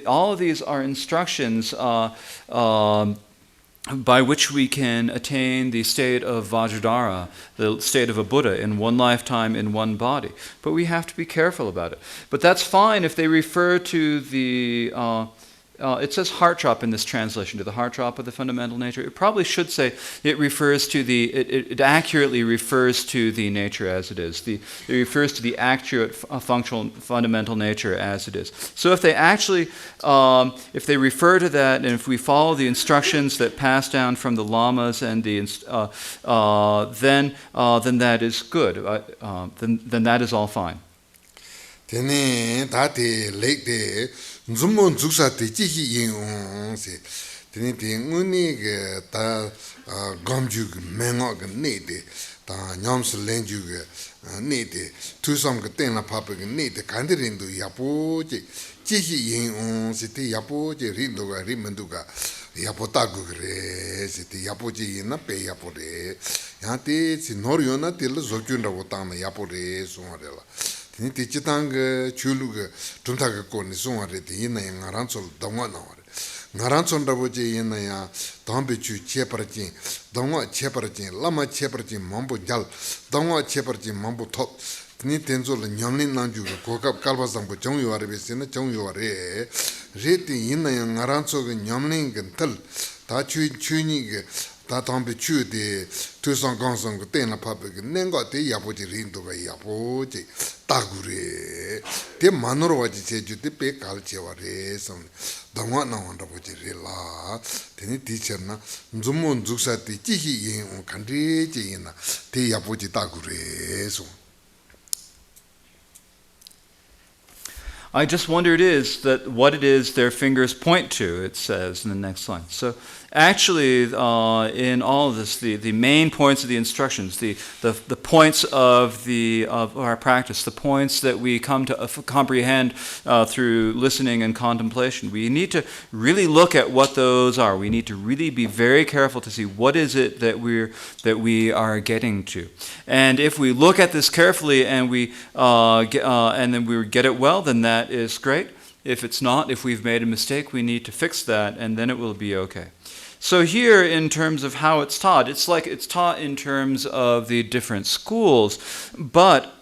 all of these are instructions by which we can attain the state of Vajradhara, the state of a Buddha in one lifetime, in one body. But we have to be careful about it. But that's fine if they refer to the it says heart drop in this translation, to the heart drop of the fundamental nature. It probably should say it refers to it accurately refers to the nature as it is. It refers to the accurate functional fundamental nature as it is. So if they actually, if they refer to that, and if we follow the instructions that pass down from the lamas and then that is good. Then that is all fine. Zumon Zusa de Jihi Yin se, Tinity Unig, Ta Gomjug, Mengog, Nede, Ta Nyams Lenjug, Nede, Tusam Gatena Papa, Nede, Kandirindu Yapoji, Jihi Yin City Yapoji, Rindoga, Rimanduga, Yapotagure, City Yapoji, Nape Yapore, Yati, Sinoriona, till Zojunda Wotama Yapore, Sumarella. Tichitang Chuluga, Tuntaga Koni Sumareti, Yina, Naranso, Damana. Naranson Ravoji Yinaya, Dambichu Cheparati, Dama Cheparati, Lama Cheparati, Mambo Jal, Dama Cheparati, Mambo Top, Tinitenzo, Yamlin Nanju, Kokap Kalvasam, Chong you are in the Chong you are Reti Yina, Naranso, Yamling and Tel, Tachu Chunig. Tatambe chu de Tusan Gansang Tena Public, Nenga de Yapoji Rindo by Yapoji, Tagure, de Manoroji said you the pay culture or some Damana on the Rila, Teni teacher na, Zumon Zusa de Jihi Yin Country Jina, de Yapoji Tagure. So I just wonder what it is their fingers point to, it says in the next line. So actually, in all of this, the main points of the instructions, the points of our practice, the points that we come to comprehend through listening and contemplation, we need to really look at what those are. We need to really be very careful to see what is it that we are getting to. And if we look at this carefully and then we get it well, then that is great. If it's not, if we've made a mistake, we need to fix that, and then it will be okay. So here, in terms of how it's taught, it's like it's taught in terms of the different schools, but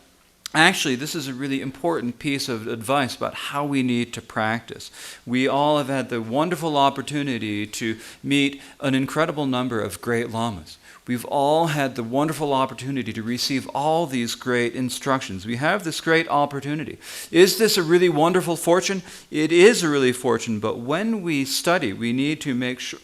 actually this is a really important piece of advice about how we need to practice. We all have had the wonderful opportunity to meet an incredible number of great lamas. We've all had the wonderful opportunity to receive all these great instructions. We have this great opportunity. Is this a really wonderful fortune? It is a really fortune, but when we study, we need to make sure,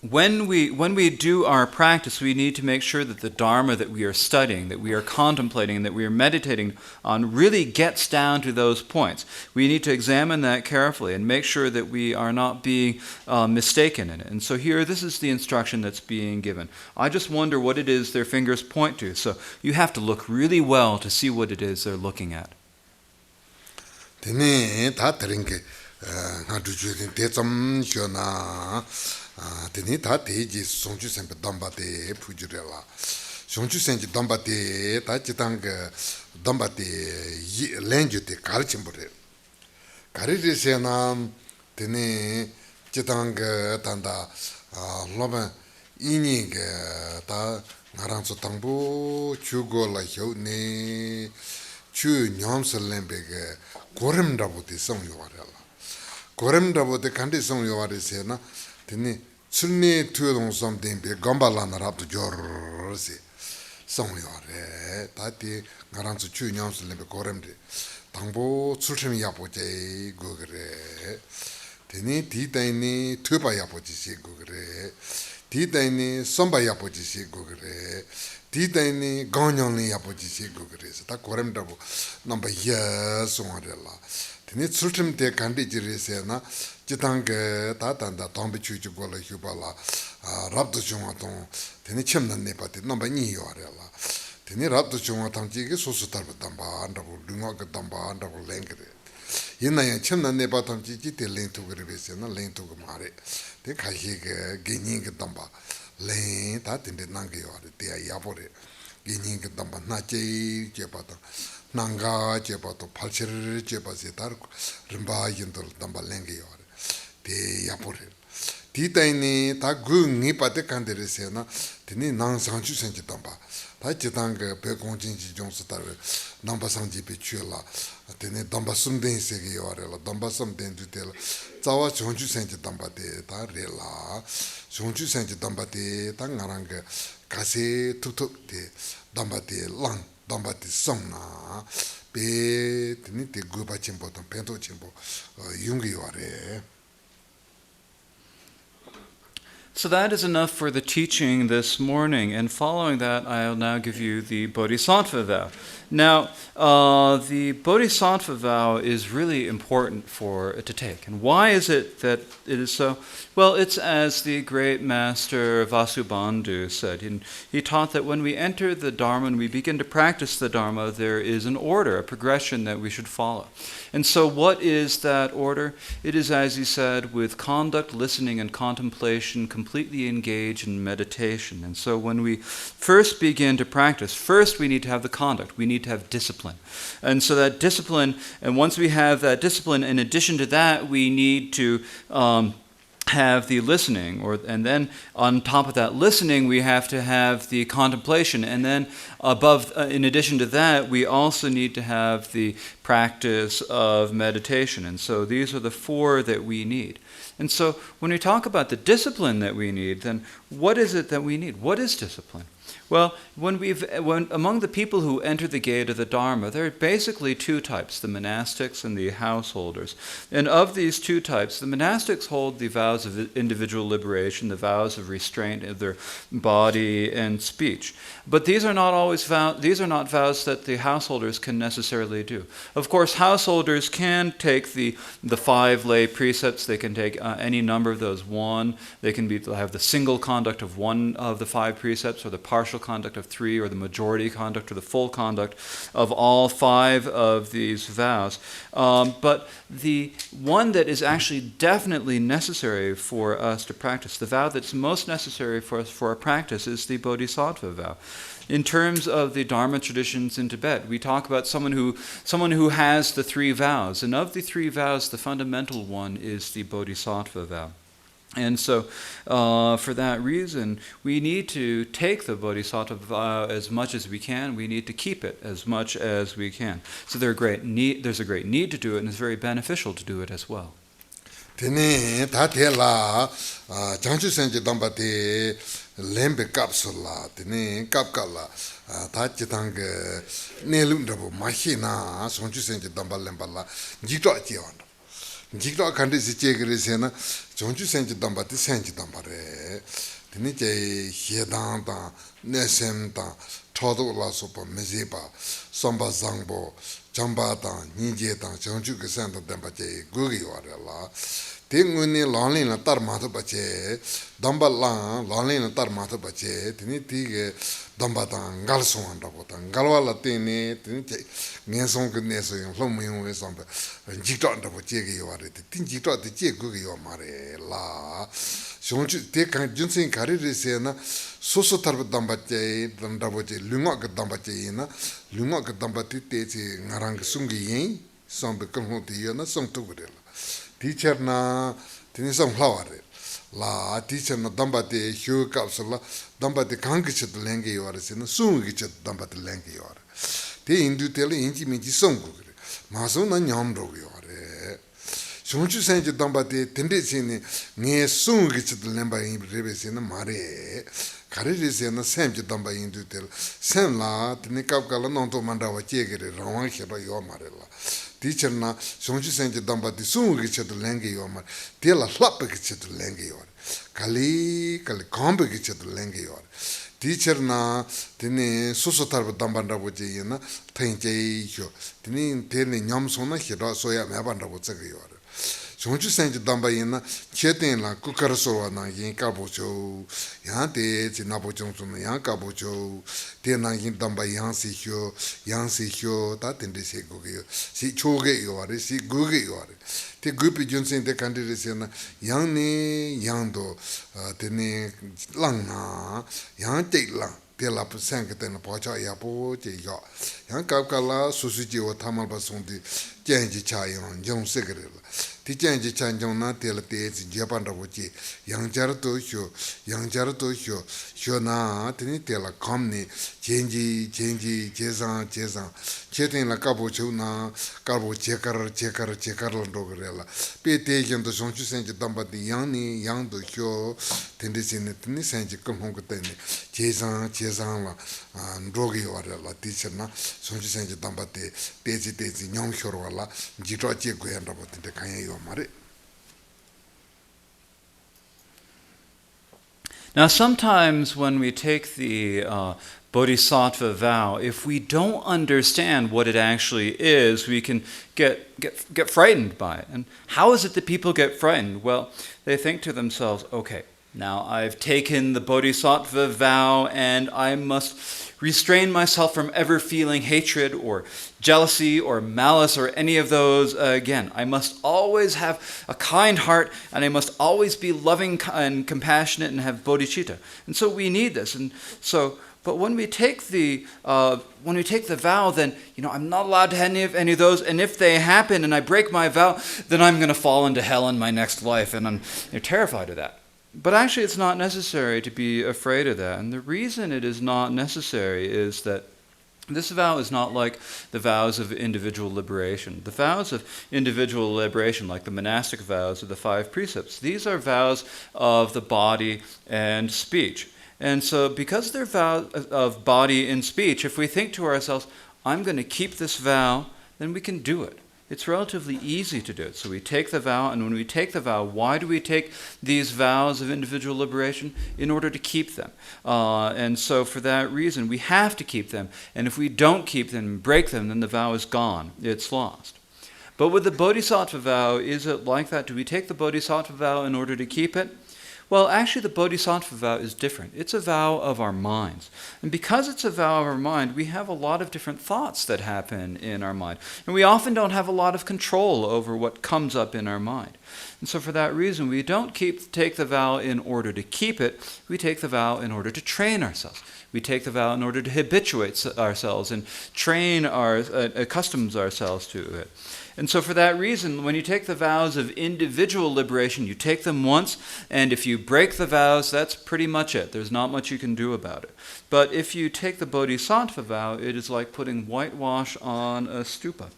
when we do our practice, we need to make sure that the Dharma that we are studying, that we are contemplating, that we are meditating on really gets down to those points. We need to examine that carefully and make sure that we are not being mistaken in it. And so here, this is the instruction that's being given. I just wonder what it is their fingers point to. So you have to look really well to see what it is they're looking at. Teni ta teji songchu sempe damba te pujurela. Songchu senji damba te ta chitang damba te lenju te karchimbure. Kariri se na teni chitang tanda loba ini ta ngarangso tangbo chugo la hiyo ne chu nyamsa lembe gorem rabu te song yuwarela. Gorem rabu te kandi song yuware se na teni Sunni tuedong something be Gambala Rapto Jorsi. Song yore, Tati Garansu Chu Nyams Lembe Goremde. Tangbo Sultan Yapoche Gugre. Teni Titaini Tuba Yapochi Gugre. Titaini Somba Yapochi Gugre. Titaini Ganyonli Yapochi Gugre. Ta Goremdabo number years Songarella. Teni Sultan de Candidiri Sena. Jitang Tatanda Tombi Chugola Hubala, Rabdo Jungaton, Teni Chimnan Nepati, number Ni Yorella. Teni Rabdo Jungatam Jig, Sosutar Damba, and Dunga Damba, and Langre. Yina Chimnan Nepatam Jigi, the lane to Revision, and lane to Mare. The Kahig, Gining Damba, lane, that in the Nangi or the Yapore, Gining Damba, Nache, Jepata. Nanga, Jepato, Palcher, Jepasitar, Rimba, Yindol, Damba Langi or. Te yapore. Titaini ta gu ni pate kandere se na tini nang sanchu senji tamba. Ta jitang pe kongjin ji jong su tar namba sanji pe chula. Tini damba sumden se ge yore la damba sumden du te la. Zawa sanchu senji tamba te ta re la. Sanchu senji tamba te ta ngarang kase tutup te damba te lang damba te song na. Pe tini te gu pa chimbo tang pento chimbo yungi yore. So that is enough for the teaching this morning, and following that, I'll now give you the Bodhisattva vow. Now, the Bodhisattva vow is really important to take. And why is it that it is so? Well, it's as the great master Vasubandhu said. He taught that when we enter the Dharma and we begin to practice the Dharma, there is an order, a progression that we should follow. And so what is that order? It is, as he said, with conduct, listening, and contemplation, completely engaged in meditation. And so when we first begin to practice, first we need to have the conduct. We need to have discipline. And so that discipline, and once we have that discipline, in addition to that, we need to have the listening, and then on top of that listening, we have to have the contemplation, and then in addition to that, we also need to have the practice of meditation. And so these are the four that we need. And so when we talk about the discipline that we need, then what is it that we need? What is discipline? Well, when among the people who enter the gate of the Dharma, there are basically two types, the monastics and the householders. And of these two types, the monastics hold the vows of individual liberation, the vows of restraint of their body and speech. But these are not always these are not vows that the householders can necessarily do. Of course, householders can take the 5 lay precepts. They can take any number of those. One, they can have the single conduct of one of the 5 precepts, or the partial conduct of 3, or the majority conduct, or the full conduct of all 5 of these vows. But the one that is actually definitely necessary for us to practice, the vow that's most necessary for us for our practice, is the Bodhisattva vow. In terms of the Dharma traditions in Tibet, we talk about someone who has the 3 vows. And of the 3 vows, the fundamental one is the Bodhisattva vow. And so, for that reason, we need to take the Bodhisattva vow as much as we can. We need to keep it as much as we can. So there's a great need to do it, and it's very beneficial to do it as well. Tene tatela Changkya senji dambate lembe kapsula tene kapkala tachitang nelundabu machina Changkya senji dambal lembala jito jiwan Jigla country is Jegrisena, Jonju Sanji Dambati Sanji Dambare, Tinite Hiedanta, Nesemta, Todo La Sopa, Mezipa, Samba Zangbo, Jambata, Nijeta, Jonju Santa Dambate, Gugi Warela. Tinguni lonely na tarmata bache, damba lang, lonely na tarmata bache, tiniti dambata, galson rabota, galwa latini, tinite, Nesong Neso, Loming with some Jito and the Jiggy or it, Tinjito the Jigugi or Mare la. Shonchu take a Junsin Carisena, Soso Tarbat Dambate, Dandabote, Lumok Dambateina, Lumok Dambati, Narang Sungi, some become Hotiana, some Tugurilla. Teacher na tini some flower la teacher na dambate hue capsula dambate kankichet lengi yore sina sungichet dambate lengi yore te indu tele inji minji songu maso na nyamro yore shonchu senje dambate tende sini nge sungichet lemba rebe sina mare kariri sina semje damba indu tele sem la tini kapkala nonto mandawa chegere rawan hero yo mare la teacher na shonju senje damba di sungi chetu lengi yomar tela hlappa ki chetu lengi yor kali kombe ki chetu lengi yor teacher na tini susu tarba damba ndabo je yina tenje yo tini teni nyam sona hira soya meba ndabo tsega yor shonju senje damba yina cheten la kukara sowa na yin kabo cho yang te chi nabo chonsu na yang kabo cho te na yin damba yang si hyo ta tende se goge si choge yore si goge yore te gupi junsen te kandire se na yang ni yang do tene lang na yang te lang te la pu sang te na pa cha ya po che ya yang kap kala su su ji wa tamal ba song di jen ji cha yang jong se gre la ti jen ji chan jong na te la te ji je pan ra bo ji yang jar to hyo na tene te la kam ni jen ji je zang che ten la ka bo chu na ka bo che kar la do gre la pe te jen do song chu sen ji dam ba di yang ni yang do hyo ten de sin tene sen ji kom hong ko ten je zang la ndo ge wa la ti chen na song chu sen ji dam ba te ji nyong hyo wa la ji to che go yan ra bo te kan yo mare. Now, sometimes when we take the Bodhisattva vow, if we don't understand what it actually is, we can get frightened by it. And how is it that people get frightened? Well, they think to themselves, okay, now I've taken the Bodhisattva vow and I must restrain myself from ever feeling hatred or jealousy or malice or any of those again. I must always have a kind heart and I must always be loving and compassionate and have bodhicitta. And so we need this. And so, but when we take the vow, then I'm not allowed to have any of those. And if they happen and I break my vow, then I'm going to fall into hell in my next life, and I'm terrified of that. But actually, it's not necessary to be afraid of that. And the reason it is not necessary is that this vow is not like the vows of individual liberation. The vows of individual liberation, like the monastic vows of the 5 precepts, these are vows of the body and speech. And so because they're vows of body and speech, if we think to ourselves, I'm going to keep this vow, then we can do it. It's relatively easy to do it. So we take the vow, and when we take the vow, why do we take these vows of individual liberation? In order to keep them. And so for that reason, we have to keep them. And if we don't keep them and break them, then the vow is gone. It's lost. But with the Bodhisattva vow, is it like that? Do we take the Bodhisattva vow in order to keep it? Well, actually, the Bodhisattva vow is different. It's a vow of our minds. And because it's a vow of our mind, we have a lot of different thoughts that happen in our mind. And we often don't have a lot of control over what comes up in our mind. And so for that reason, we don't take the vow in order to keep it. We take the vow in order to train ourselves. We take the vow in order to habituate ourselves and accustom ourselves to it. And so for that reason, when you take the vows of individual liberation, you take them once, and if you break the vows, that's pretty much it. There's not much you can do about it. But if you take the Bodhisattva vow, it is like putting whitewash on a stupa.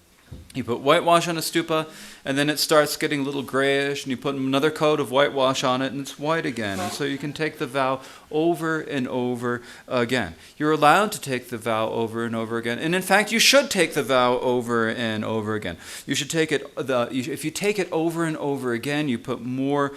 You put whitewash on a stupa, and then it starts getting a little grayish, and you put another coat of whitewash on it, and it's white again. And so you can take the vow over and over again. You're allowed to take the vow over and over again. And in fact, you should take the vow over and over again. You should take it, if you take it over and over again, you put more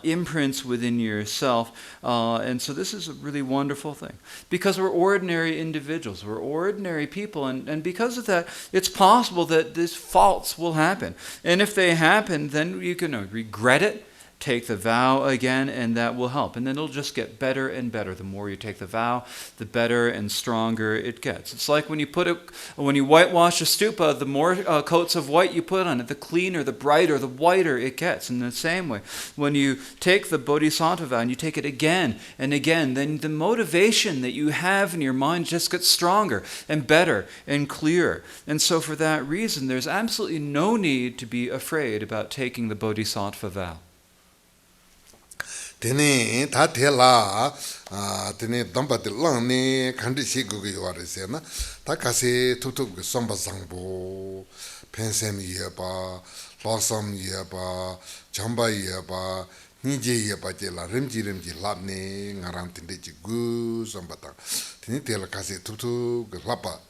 imprints within yourself. And so this is a really wonderful thing. Because we're ordinary individuals, we're ordinary people, and because of that, it's possible that these faults will happen. And if they happen, then you can regret it, take the vow again, and that will help. And then it'll just get better and better. The more you take the vow, the better and stronger it gets. It's like when you whitewash a stupa, the more coats of white you put on it, the cleaner, the brighter, the whiter it gets. In the same way, when you take the bodhisattva vow and you take it again and again, then the motivation that you have in your mind just gets stronger and better and clearer. And so for that reason, there's absolutely no need to be afraid about taking the bodhisattva vow. Tene ta tela tene dambati langni kandi shigu yuare sena ta kasi tutuk somba sangbo pensem yeba losam yeba chamba yeba nije yeba jela rimji labne ngarang tinde jigu sombata tene tela kasi tutuk lapa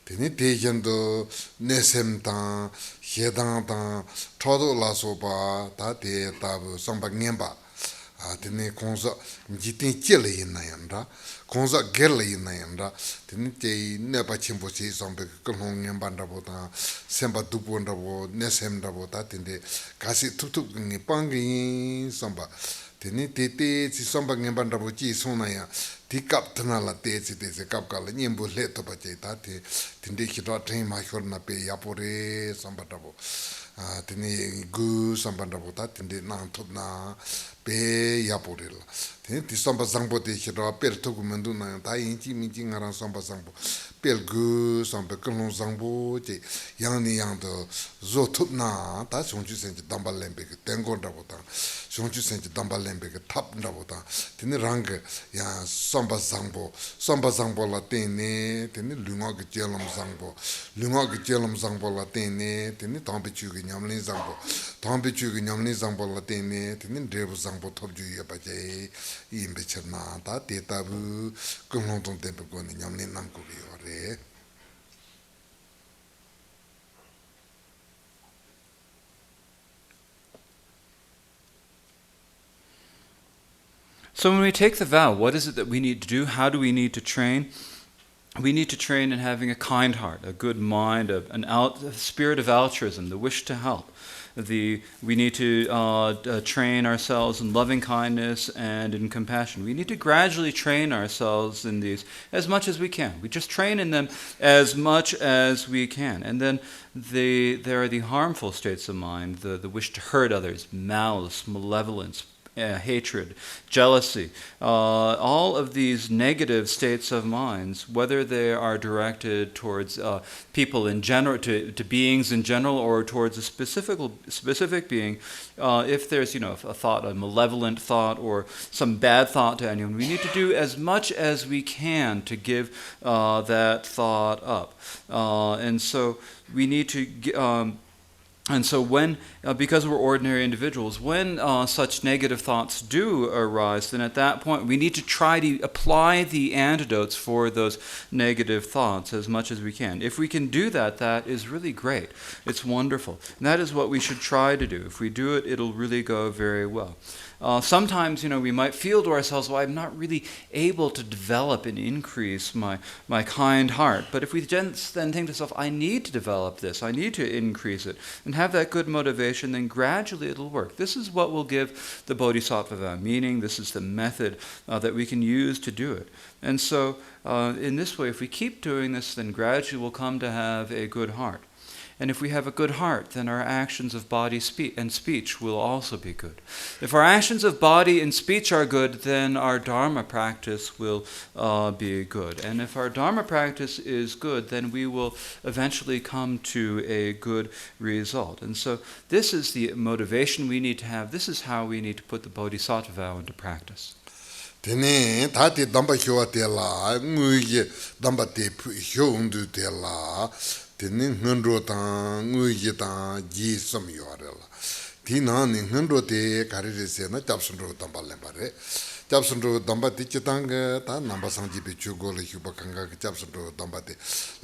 tene tejando nesem tang hedang tang todo la soba ta te tabu somba ngemba tene konza jitin chele yinayanda konza gele yinayanda tene te nepa chimbo chi sombe kolong nyambanda bota semba dupunda bo nesemda bota tene kasi tutu ngi pangi somba tene te chi somba nyambanda bo chi sonaya ti kaptana la te kapkala nyembo leto ba che ta te tende kidwa train ma khorna pe yapore somba dabo tene gu somba dabo ta tende nang thopna pe yaporela tene ti somba sangbo te kidwa per to gumendu na ta inchi minchi ngaran somba sangbo pel gu somba kolon sangbo che yang ni yang do zo thopna ta chongchu senji dambal lembe ke tengo dabo ta chongchu senji dambal lembe ke thap dabo ta tene rang ya somba sangbo la tene lunga ke jelam sangbo la tene tampi chu ke nyamlin sangbo la tene drebu sangbo thopju ya pa je imbe chana ta te tabu kolong ton tempe ko ni nyamlin nam ko yore. So when we take the vow, what is it that we need to do? How do we need to train? We need to train in having a kind heart, a good mind, a spirit of altruism, the wish to help. We need to train ourselves in loving kindness and in compassion. We need to gradually train ourselves in these as much as we can. We just train in them as much as we can. And then there are the harmful states of mind, the wish to hurt others, malice, malevolence, hatred, jealousy, all of these negative states of minds, whether they are directed towards people in general, to beings in general, or towards a specific being, if there's a thought, a malevolent thought, or some bad thought to anyone, we need to do as much as we can to give that thought up, and so we need to. And so because we're ordinary individuals, when such negative thoughts do arise, then at that point we need to try to apply the antidotes for those negative thoughts as much as we can. If we can do that, that is really great. It's wonderful. And that is what we should try to do. If we do it, it'll really go very well. Sometimes, we might feel to ourselves, well, I'm not really able to develop and increase my kind heart. But if we then think to ourselves, I need to develop this, I need to increase it, and have that good motivation, then gradually it'll work. This is what will give the bodhisattva vow meaning. This is the method that we can use to do it. And so, in this way, if we keep doing this, then gradually we'll come to have a good heart. And if we have a good heart, then our actions of body and speech will also be good. If our actions of body and speech are good, then our Dharma practice will be good. And if our Dharma practice is good, then we will eventually come to a good result. And so this is the motivation we need to have. This is how we need to put the Bodhisattva vow into practice. Tene tati damba hyoa tela nguye damba te hyo undu tela tene ngandro ta nguji ta ji som yorela tina ni ngandro te karire se na tapsundro tambal bare tapsundro dambati chitanga ta namba sanji be chugo le huba kanga tapsundro dambati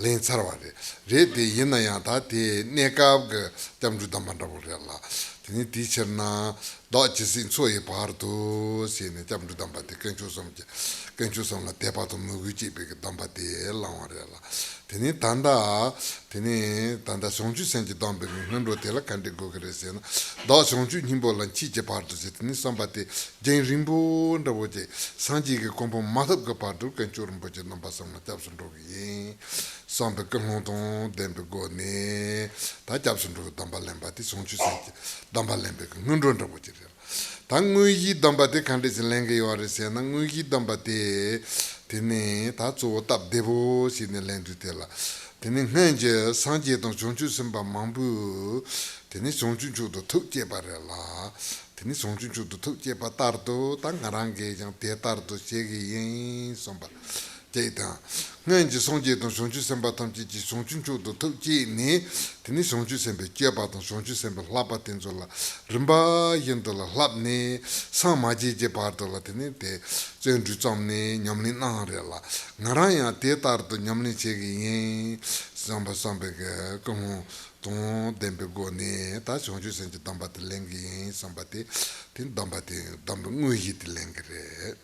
len sarware re de yena ya ta te nekab ge tamju dambanda borela tene teacher na da chisin soye parto sene tamju dambati kencho som la tepato muguji be dambati lawarela tene tanda sonju senji dambe ngandro te la kande go kresena da sonju nimbo lan chi je parto se tene sambate jen rimbo ndawoje sanji ge kompo mathap ga parto kencho rumboje namba samna tapsundro ge sambe kongton dembe go ne ta tapsundro damba lembati sonju senji damba lembe ngandro ndawoje 당무기 담바데 칸데스 랭게 요아르세 당무기 담바데 테네 다조 답데보 시네 랭드텔라 테네 현재 상제동 종주 선바 망부 테네 종주주도 톡제 바래라 테네 종주주도 톡제 바다르도 당가랑게 장 대다르도 세게 yin 선바 제다 현재 성제동 종주 선바 탐지지 종주주도 톡제 니 테네 종주 선바 제바동 종주 선바 라바텐졸라 rimba yendola lapne samaji je pardola tene te zenju zamne nyamni narela ngaraya te tardo nyamni chegi yin samba ge komo ton dembe gone ta sonju senje dambate lengi yin sambate tin dambate dambe nguyi ti lengre.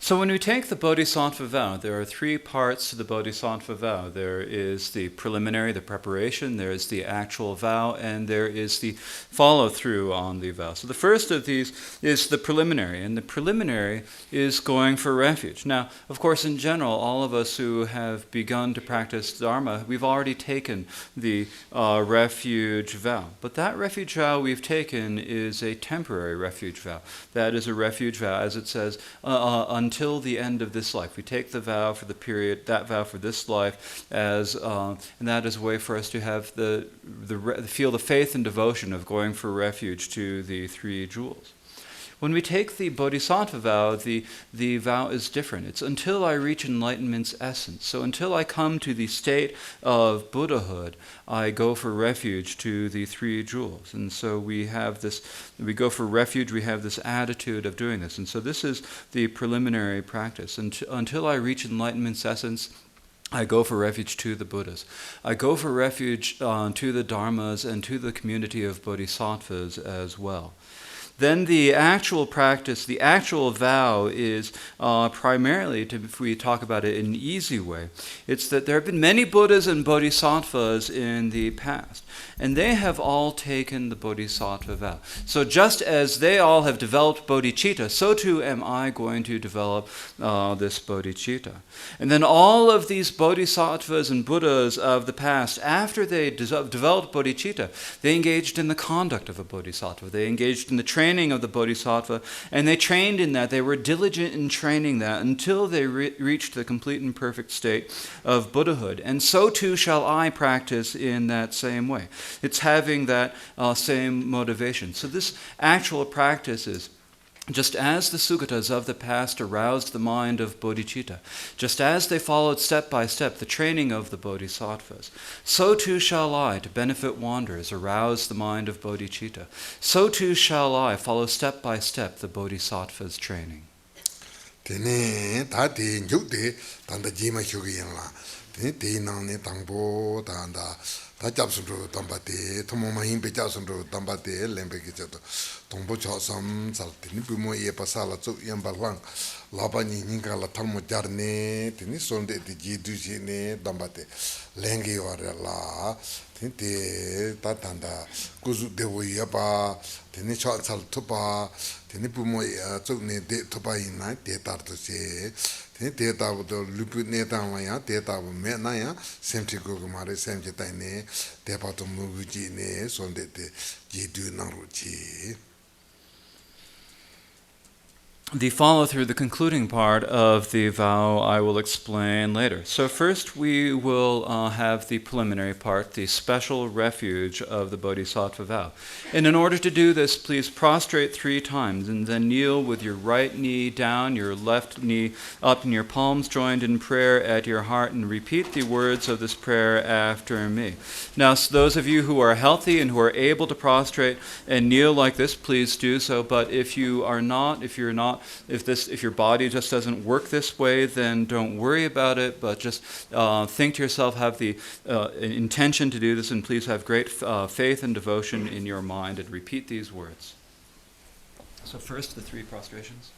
So when we take the Bodhisattva vow, there are three parts to the Bodhisattva vow. There is the preliminary, the preparation, there is the actual vow, and there is the follow-through on the vow. So the first of these is the preliminary, and the preliminary is going for refuge. Now, of course, in general, all of us who have begun to practice Dharma, we've already taken the refuge vow. But that refuge vow we've taken is a temporary refuge vow. That is a refuge vow, as it says, until the end of this life. We take the vow for the period, that vow for this life, as and that is a way for us to have feel the faith and devotion of going for refuge to the three jewels. When we take the Bodhisattva vow, the vow is different. It's until I reach enlightenment's essence. So until I come to the state of Buddhahood, I go for refuge to the three jewels. And so we go for refuge, we have this attitude of doing this. And so this is the preliminary practice. Until I reach enlightenment's essence, I go for refuge to the Buddhas. I go for refuge to the Dharmas and to the community of Bodhisattvas as well. Then the actual practice, the actual vow is primarily, if we talk about it in an easy way, it's that there have been many Buddhas and Bodhisattvas in the past, and they have all taken the Bodhisattva vow. So just as they all have developed bodhicitta, so too am I going to develop this bodhicitta. And then all of these Bodhisattvas and Buddhas of the past, after they developed bodhicitta, they engaged in the conduct of a bodhisattva. They engaged in the training of the bodhisattva, and they trained in that. They were diligent in training that until they reached the complete and perfect state of Buddhahood. And so too shall I practice in that same way. It's having that same motivation. So this actual practice is just as the Sugatas of the past aroused the mind of bodhicitta, just as they followed step by step the training of the bodhisattvas, so too shall I, to benefit wanderers, arouse the mind of bodhicitta. So too shall I follow step by step the bodhisattva's training. Tene tati nyukde tanda jima shugiyala. Tene te nangne tangbo tanda ta japsundro tambate, tomoma himpe japsundro tambate, lempe kichato. Tongpo chasam sal tene pimo ye pasala tsuk yamba lang. Lapa nyinga la talmo jarne, tene sonde te jidu shine tambate. Lenge yore la, tene te tatanda kuzu devo yapa, tene chasal tupa, tene pimo tsuk ne de tupa ina, te tarto se. Te tabu to lupu ne tangwa ya, te tabu me na ya, semchi gokumare, semchi tai ne, te pato muguji ne, sonde te jidu naru chi. the follow-through, the concluding part of the vow, I will explain later. So first we will have the preliminary part, the special refuge of the Bodhisattva vow. And in order to do this, please prostrate 3 times and then kneel with your right knee down, your left knee up, and your palms joined in prayer at your heart, and repeat the words of this prayer after me. Now, so those of you who are healthy and who are able to prostrate and kneel like this, please do so. But if you're not, if your body just doesn't work this way, then don't worry about it, but just think to yourself, have the intention to do this, and please have great faith and devotion in your mind and repeat these words. So first, the 3 prostrations.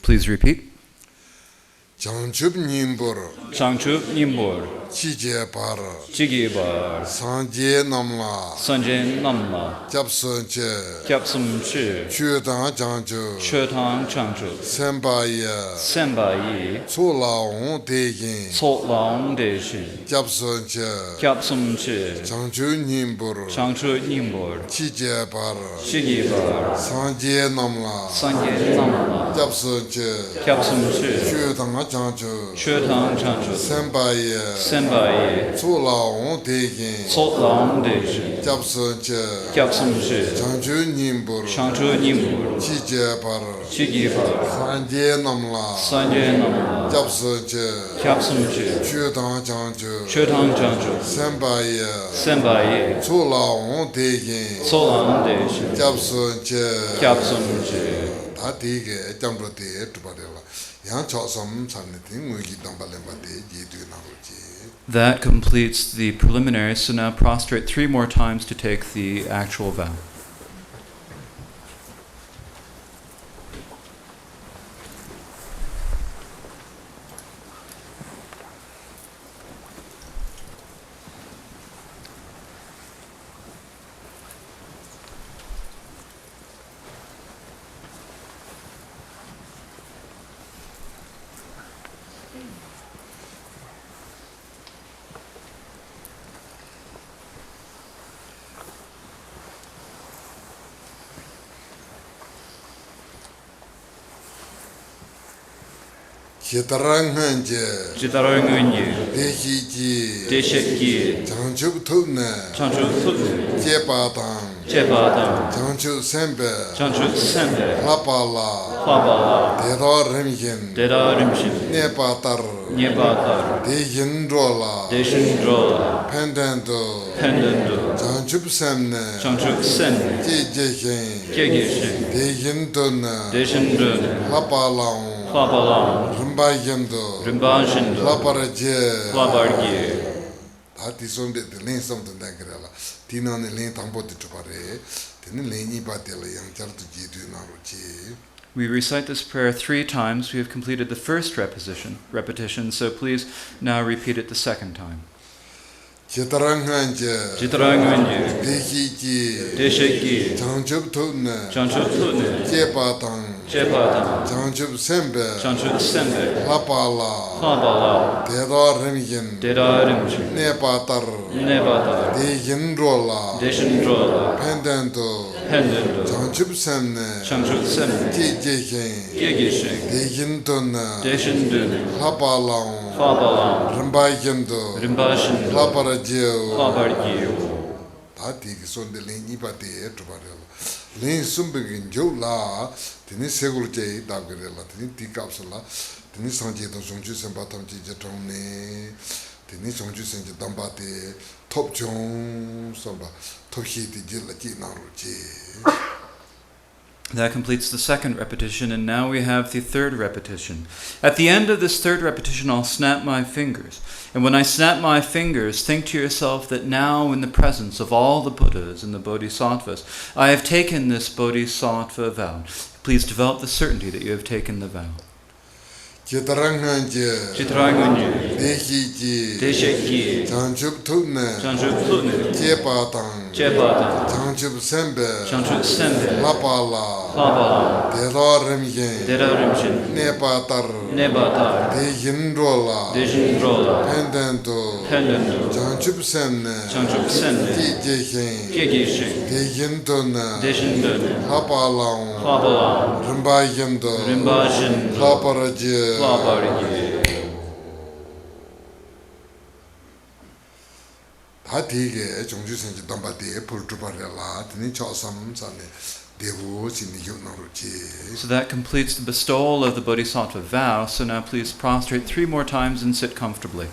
Please repeat. Changchub Nimbor, Changchu Nimbor, Chije Bar, Jigibar, Sanje Namla, Sanjin Namla, Japsunche, Gyapsum Chi, Chudan Janju, Chetang Changchu, Sembaya, Sembai, Tsulao Degin, Salt Long Deshin, Japsunche, Gyapsum Chi, Changchu Nimbor, Changchu Nimbor, Chije Bar, Jigibar, Sanje Namla, Sanjin Namla, Japsunche, Gyapsum Chi, Chudan Janju, Chetang Changchu, Sembaya, Sembai, Tsulao Degin, Salt Long Deshin, Japsunche, Gyapsum Chi, Changchu Nimbor, Changchu Nimbor, Chije Bar, Jigibar, Sanje Namla, Sanjin Namla, Japsunche, Gyapsum Chi, Chudan Janju, Chetang Changchu, Sembaya, Sembai, Tsulao Degin, Salt Long Deshin, Japsunche, Gyapsum Chi. 다 되게 점로 돼 두바래라 양 저섬 산네티 무기 담발레마데 제두나로지. That completes the preliminary, so now prostrate 3 more times to take the actual vow. 제타랑한제 Jitarangunyi, 대시지 Desheki, 장주부터네 Chanchu Tutnu, 제바당 Jepadam, 장주 셈베 Chanchu Sembe, 라팔라 Pabala, 대다름긴 Deda Rimshin, 네바타르 Nyebatar, 대긴돌라 Deshindrola, 펜덴도 Pendendo, 장주부셈네 Chanchu Sen, 제제긴 Kegishin, 대긴도네 Deshindrun, 라팔랑 Pabalam, 림바긴도 Rimbashindo, 라파라제 Labargi. 다 디손데 렌섬도 내그래라 디나네 렌 담보트 주바레 데네 렌이 바텔라 양자르도 제두나로지. We recite this prayer 3 times. We have completed the first repetition, so please now repeat it the second time. 제타랑한제 Jitarangunyi, 대시지 Desheki, 장주부터네 Chanchu Tutnu, 제바당 Jepadam, 장주부셈베 Chanchu Sembe, 라팔라 Pabala, 대다름긴 Deda Rimshin, 네바타르 Nebata, 대긴돌라 Deshindrola, 펜덴도 Pendendo, 장주부셈네 Chanchu Sembe, 제제긴 Kegishin, 대긴도네 Deshindun, 라팔랑 Pabalam, 림바긴도 Rimbashindo, 라파라지오 Labargi. 다 되게 손데 렌이 바데 주바레라 렌 숨베긴 조라 드니 세골제 다그레라 드니 디캅슬라 드니 상제도 종주 선바탐지 제통네 드니 종주 선제 담바데 톱종 선바 톱히디 질라지 나로지. That completes the second repetition, and now we have the third repetition. At the end of this third repetition, I'll snap my fingers. And when I snap my fingers, think to yourself that now in the presence of all the Buddhas and the Bodhisattvas, I have taken this Bodhisattva vow. Please develop the certainty that you have taken the vow. Chitrangu Deshi Chanchup Tutne Chanchu Chepatang Chanchup Sembe Lapala Dedorimjen Nepatar Dejindrola Pendento Chanchup Semne Tijehin Dejindona Lapala Rimbajindo Laparaje Hatige, Chongju Senji Dambate, Purtuparella, Tini Chosam Sane, Devu, Sini Yunaruchi. So that completes the bestowal of the Bodhisattva vow. So now please prostrate 3 more times and sit comfortably.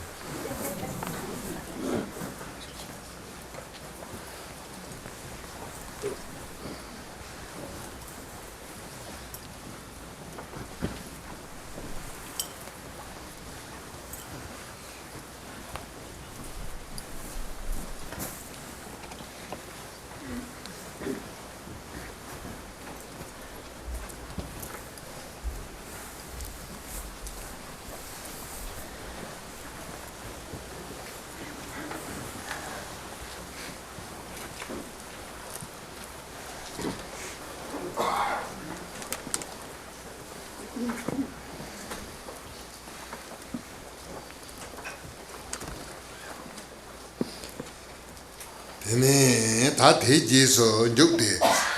다 대지에서 육대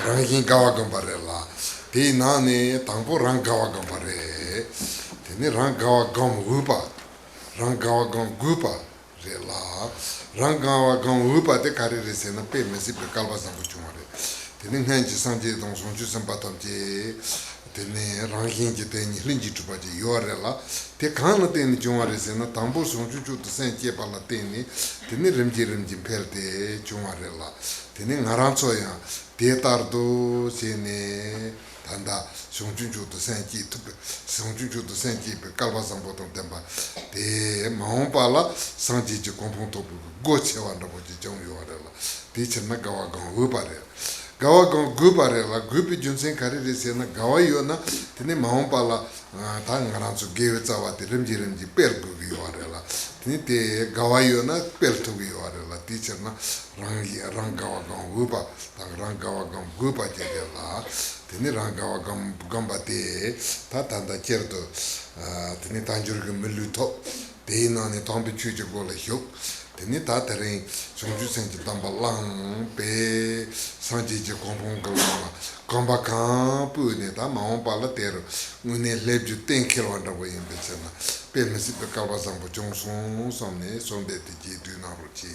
랑긴 가와감바레라 대나네 당보 랑가와감바레 대네 랑가와감 우바 랑가와감 구바 레라 랑가와감 우바 대 가리레세나 페메시 베칼바상 부주마레 대네 한지 상제 동송 주선 바탐제 대네 랑긴지 대니 흘린지 주바지 요아레라 대 칸나 대니 중아레세나 당보 송주주도 센제 발라 대니 대네 림지 펠데 중아레라 Tene ngaransoya, detardo sene tanda songchunchu to senji tupe, songchunchu to senji pe kalpa samboton tempa, de mahompa la sanji je kompon topu, goche wanda pochi jong yuwarela, de chenna gawa gong upare. Gawa gong guparela, gupi junsen karire sena gawa yona, tene mahompa la ta ngaranso gewe tsawa te rimji per gugi yuwarela. Tene te gawa yona per tugi yuwarela, de chenna rangawa gong upa, rangawa gong gupa jegela, tene rangawa gomba te, ta tanda certo, tene tanjurga miluto, te nane tombi chuje gola hyuk, tene ta teren songju senji tamba lang, pe sanji je kompong kalama, gomba kampu ne ta maon pala tero, ngune lebju ten kilwanda wo yinpe chena, pe mesi pe kalba sampo chong song somne, somde te je du naruchi.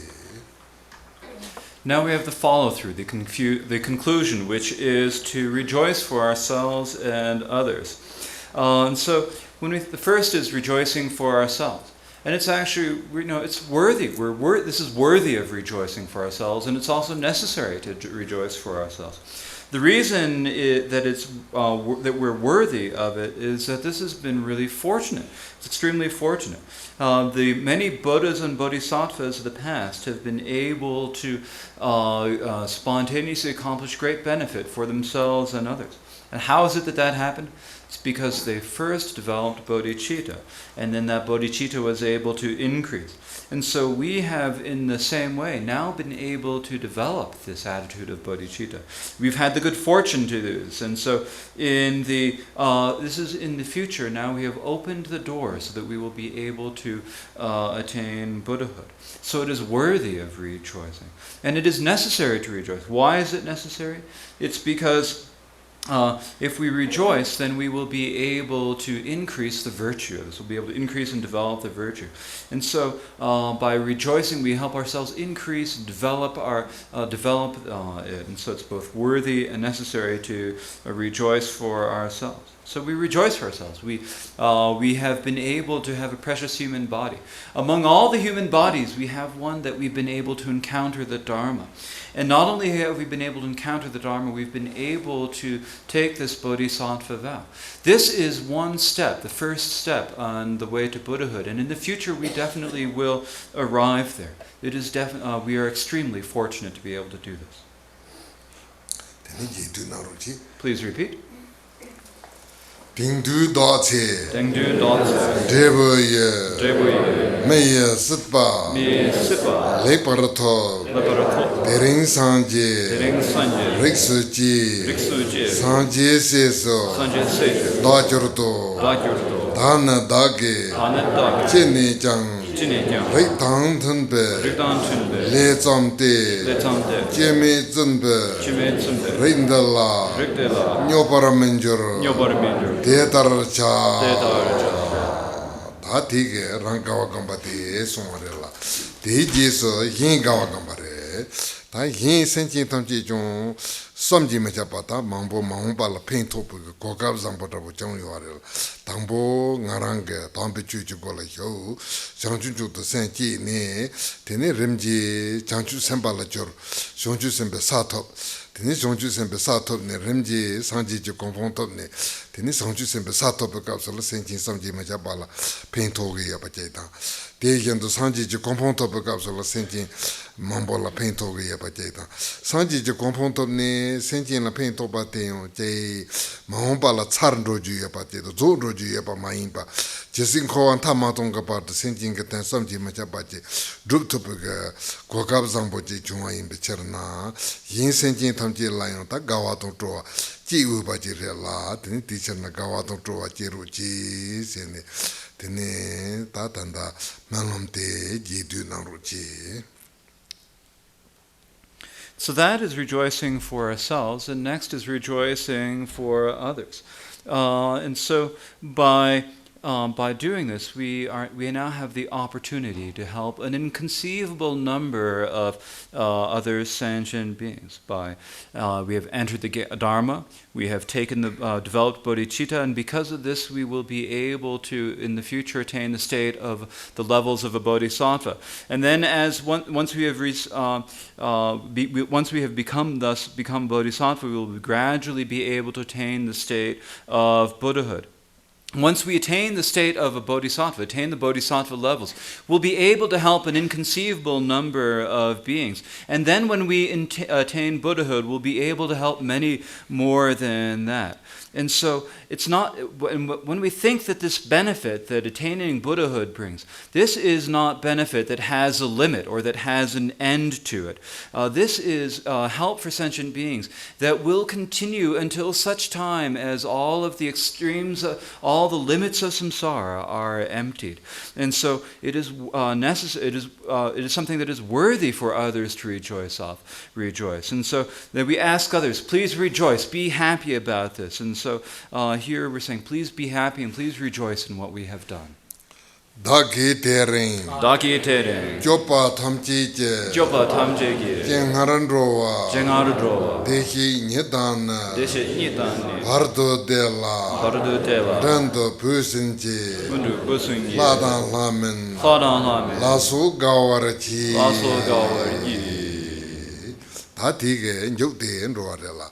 Now we have the follow-through, the conclusion, which is to rejoice for ourselves and others. And so, the first is rejoicing for ourselves, and it's actually, it's worthy. This is worthy of rejoicing for ourselves, and it's also necessary to rejoice for ourselves. The reason that we're worthy of it is that this has been really fortunate. It's extremely fortunate. The many Buddhas and Bodhisattvas of the past have been able to spontaneously accomplish great benefit for themselves and others. And how is it that happened? It's because they first developed bodhicitta, and then that bodhicitta was able to increase. And so we have, in the same way, now been able to develop this attitude of bodhicitta. We've had the good fortune to do this, and so this is in the future. Now we have opened the door so that we will be able to attain Buddhahood. So it is worthy of rejoicing, and it is necessary to rejoice. Why is it necessary? It's because if we rejoice, then we will be able to increase the virtue. This will be able to increase and develop the virtue. And so, by rejoicing, we help ourselves increase, develop it. And so, it's both worthy and necessary to rejoice for ourselves. So we rejoice for ourselves. We have been able to have a precious human body. Among all the human bodies, we have one that we've been able to encounter the Dharma. And not only have we been able to encounter the Dharma, we've been able to take this bodhisattva vow. This is one step, the first step on the way to Buddhahood, and in the future we definitely will arrive there. It is we are extremely fortunate to be able to do this. Please repeat. Dingdu Dorje, Dengdu Dorje, Debuye, Meye Sitba, Leparato, Dering Sanje, Riksuji, Sanje Seso, Dajurto, Dana Dage, Chini Jang, Ritang Tunbe, Le Zamde, Jimmy Zunbe, Rindala, Nyoparamenjur, Tetarcha, Tatige, Rankawa Gambati, Sumarella, Tijiso, Hingawa Gambare, Tai Senchi Tamji Jung, Somji Machapata, Mambo Mahumba, Paint Top, Kokab Zampata, Chang Yuarel, Tambo, Naranga, Tampichu Gola Yo, Chanchu to Senchi, Ne, Tene Remji, Chanchu Sembala Jor, Shonju Sembe Sato. Tini Shonju Sembe Sato ne Remji Sanji Konfonto ne Tini Shonju Sembe Sato Capsula Senchi Samji Majabala Paintogi Apacheta. Dejando Sanji Konfonto Capsula Senchi Mambola Paintogi Apacheta. Sanji Konfonto ne Senchi la Painto Bateo, J Mahombala Tsarndoju Apacheta, Zondoju Yapa Maimba, Jesinko and Tamatonga part, Senchi Gatan Samji Majabaji, Drup Topica, Kokab Zamboji Juma in Becherna, Yin Senchi Tamji Lion, Tagawaton Toa, Ji Ubajirella, Tini teacher Nagawaton Toa, Jiruji, Sene, Tene, Tatanda, Malomte, Jidu Naruji. So that is rejoicing for ourselves, and next is rejoicing for others. And so by doing this, we now have the opportunity to help an inconceivable number of other sentient beings. We have entered the Dharma, we have taken the developed bodhicitta, and because of this, we will be able to, in the future, attain the state of the levels of a bodhisattva. And then, once we have become bodhisattva, we will gradually be able to attain the state of Buddhahood. Once we attain the state of a bodhisattva, attain the bodhisattva levels, we'll be able to help an inconceivable number of beings. And then when we attain Buddhahood, we'll be able to help many more than that. And so it's not, when we think that this benefit that attaining Buddhahood brings, this is not benefit that has a limit or that has an end to it. This is help for sentient beings that will continue until such time as all of the extremes, all the limits of samsara are emptied. And so it is necessary. It is something that is worthy for others to rejoice. And so that we ask others, please rejoice, be happy about this. And so here we're saying, please be happy and please rejoice in what we have done. Dagi Tering, Jopa Tamji, Jengarandroa, Dehi Nidana, Bardo Della, Dando Pusinji, Ladan Lamen, Lasu Gawarachi, Tatige, Jokde and Roadella.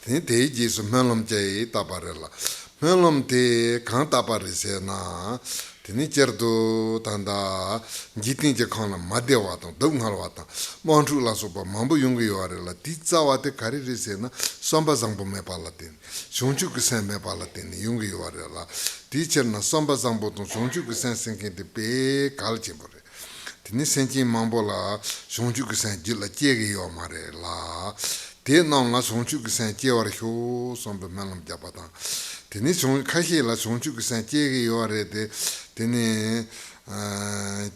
Te Jesus Melum J. Tabarella. Melum te Cantaparisena, Tinicherdo Tanda, Jitin Jacona, Madewatan, Dungalwata, Montula Sopa, Mambo Yungi Orella, Tizawate Caririsena, Somba Zambo Mepalatin, Shonchuk San Mepalatin, Yungi Orella, Teacher na Somba Zamboton, Shonchuk San sinking the Bay Calcibore. Tinisenchi Mambola, Shonchuk San Gilla Jegi Omarella. Tenam la Shonchuk San Jeorho, Somba Melam Japatan. Tenison Kashi la Shonchuk San Jegi Yorede, Tene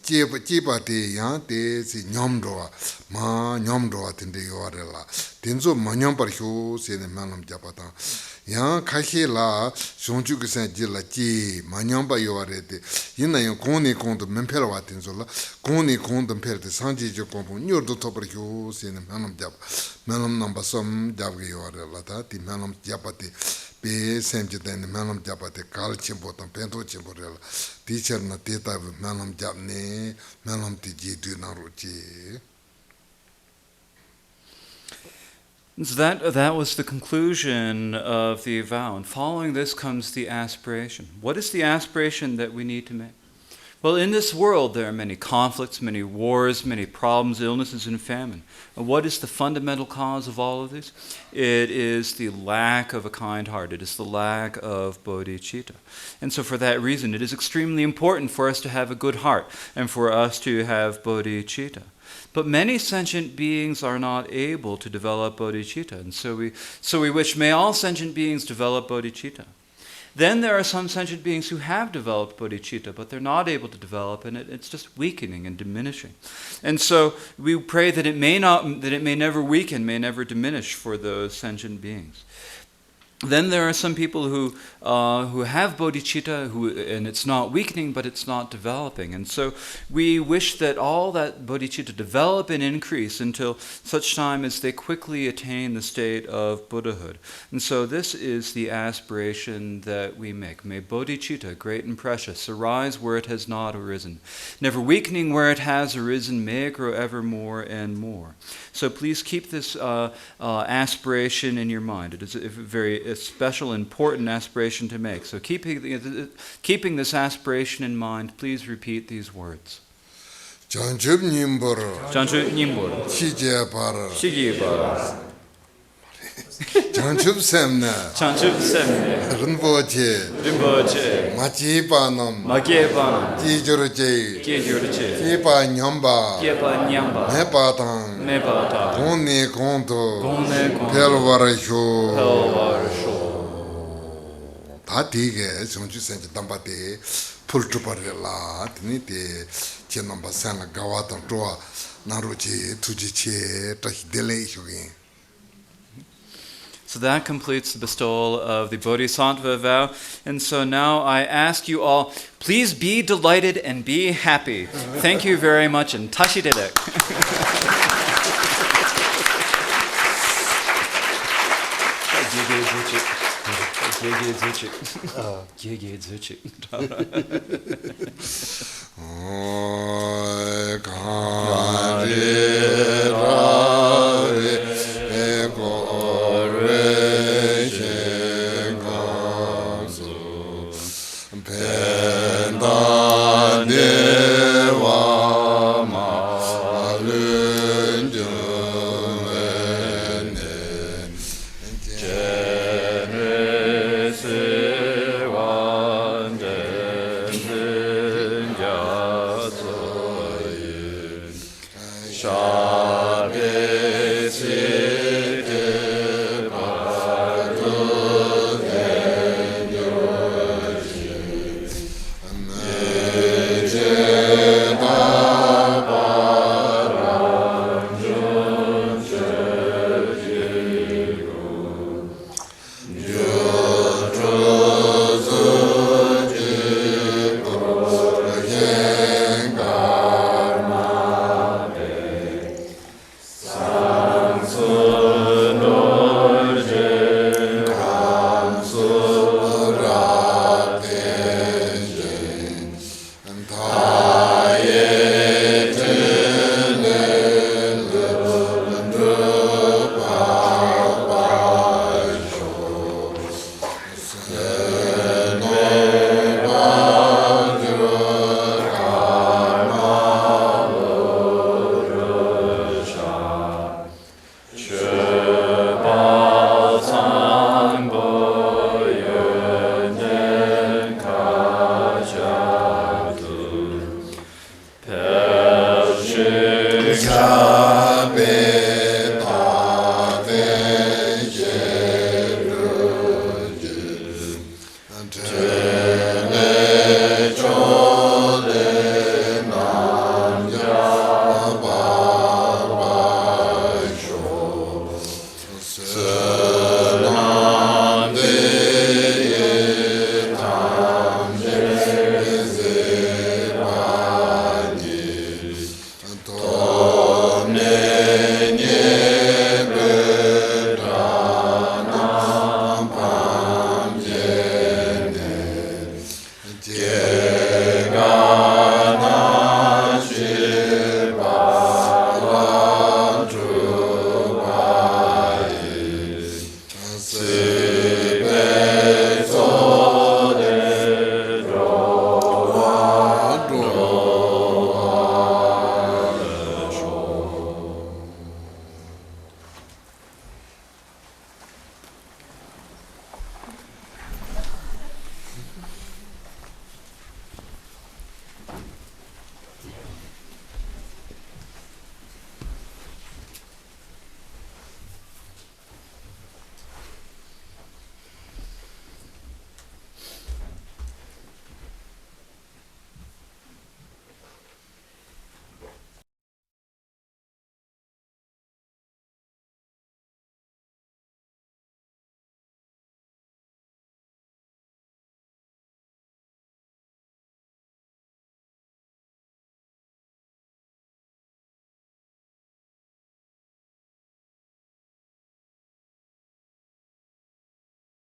Jibati Yante, Nyomdoa, Ma Nyomdoa Tende Yorella. Tenzo Manyamparho, say the Melam Japatan. Yang Kashi la Shonchuk San Jilla Ji, Manyamba Yorede, Yina Koni Kond Mempera Tinzola, Koni Kond Perte Sanji Jocompo, Nurdo Toperho, say the Melam Jap. Melam number some Javi or Lata, the Melam Japati, Be Samjitan, the Melam Japati, Kal Chimpotan, Pento Chimporella, teacher Nateta with Melam Japne, Melam Tiji do Naruchi. So that was the conclusion of the vow. And following this comes the aspiration. What is the aspiration that we need to make? Well, in this world, there are many conflicts, many wars, many problems, illnesses, and famine. And what is the fundamental cause of all of this? It is the lack of a kind heart. It is the lack of bodhicitta. And so for that reason, it is extremely important for us to have a good heart and for us to have bodhicitta. But many sentient beings are not able to develop bodhicitta. And so we wish, may all sentient beings develop bodhicitta. Then there are some sentient beings who have developed bodhicitta, but they're not able to develop, and it's just weakening and diminishing. And so we pray that it may never weaken, may never diminish for those sentient beings. Then there are some people who have bodhicitta, and it's not weakening, but it's not developing. And so we wish that all that bodhicitta develop and increase until such time as they quickly attain the state of Buddhahood. And so this is the aspiration that we make. May bodhicitta, great and precious, arise where it has not arisen. Never weakening where it has arisen, may it grow ever more and more. So please keep this aspiration in your mind. It is a very special, important aspiration to make. So keeping this aspiration in mind, please repeat these words. Chanchub Nimboro, Chanchub Nimboro, Shije Para, Shige Bara, Chanchub Semna, Chanchub Semne, Rinpoche, Rinpoche, Machi Panam, Mageban, Jijurche, Kijurche, Kipa Nyamba, Gepa Nyamba, Nepatang, Nepata, Goni Konto, Gone Kon, Pelvarasho, Pelvarsho. Tatige, Sonju Senja Tambate, Pultuparilla, Tinite, Chenamba Sana Gawatan Toa, Naruchi, Tujiche, Tahidele Shugin. So that completes the bestowal of the Bodhisattva vow. And so now I ask you all, please be delighted and be happy. Thank you very much, and Tashi Dedek. Pendane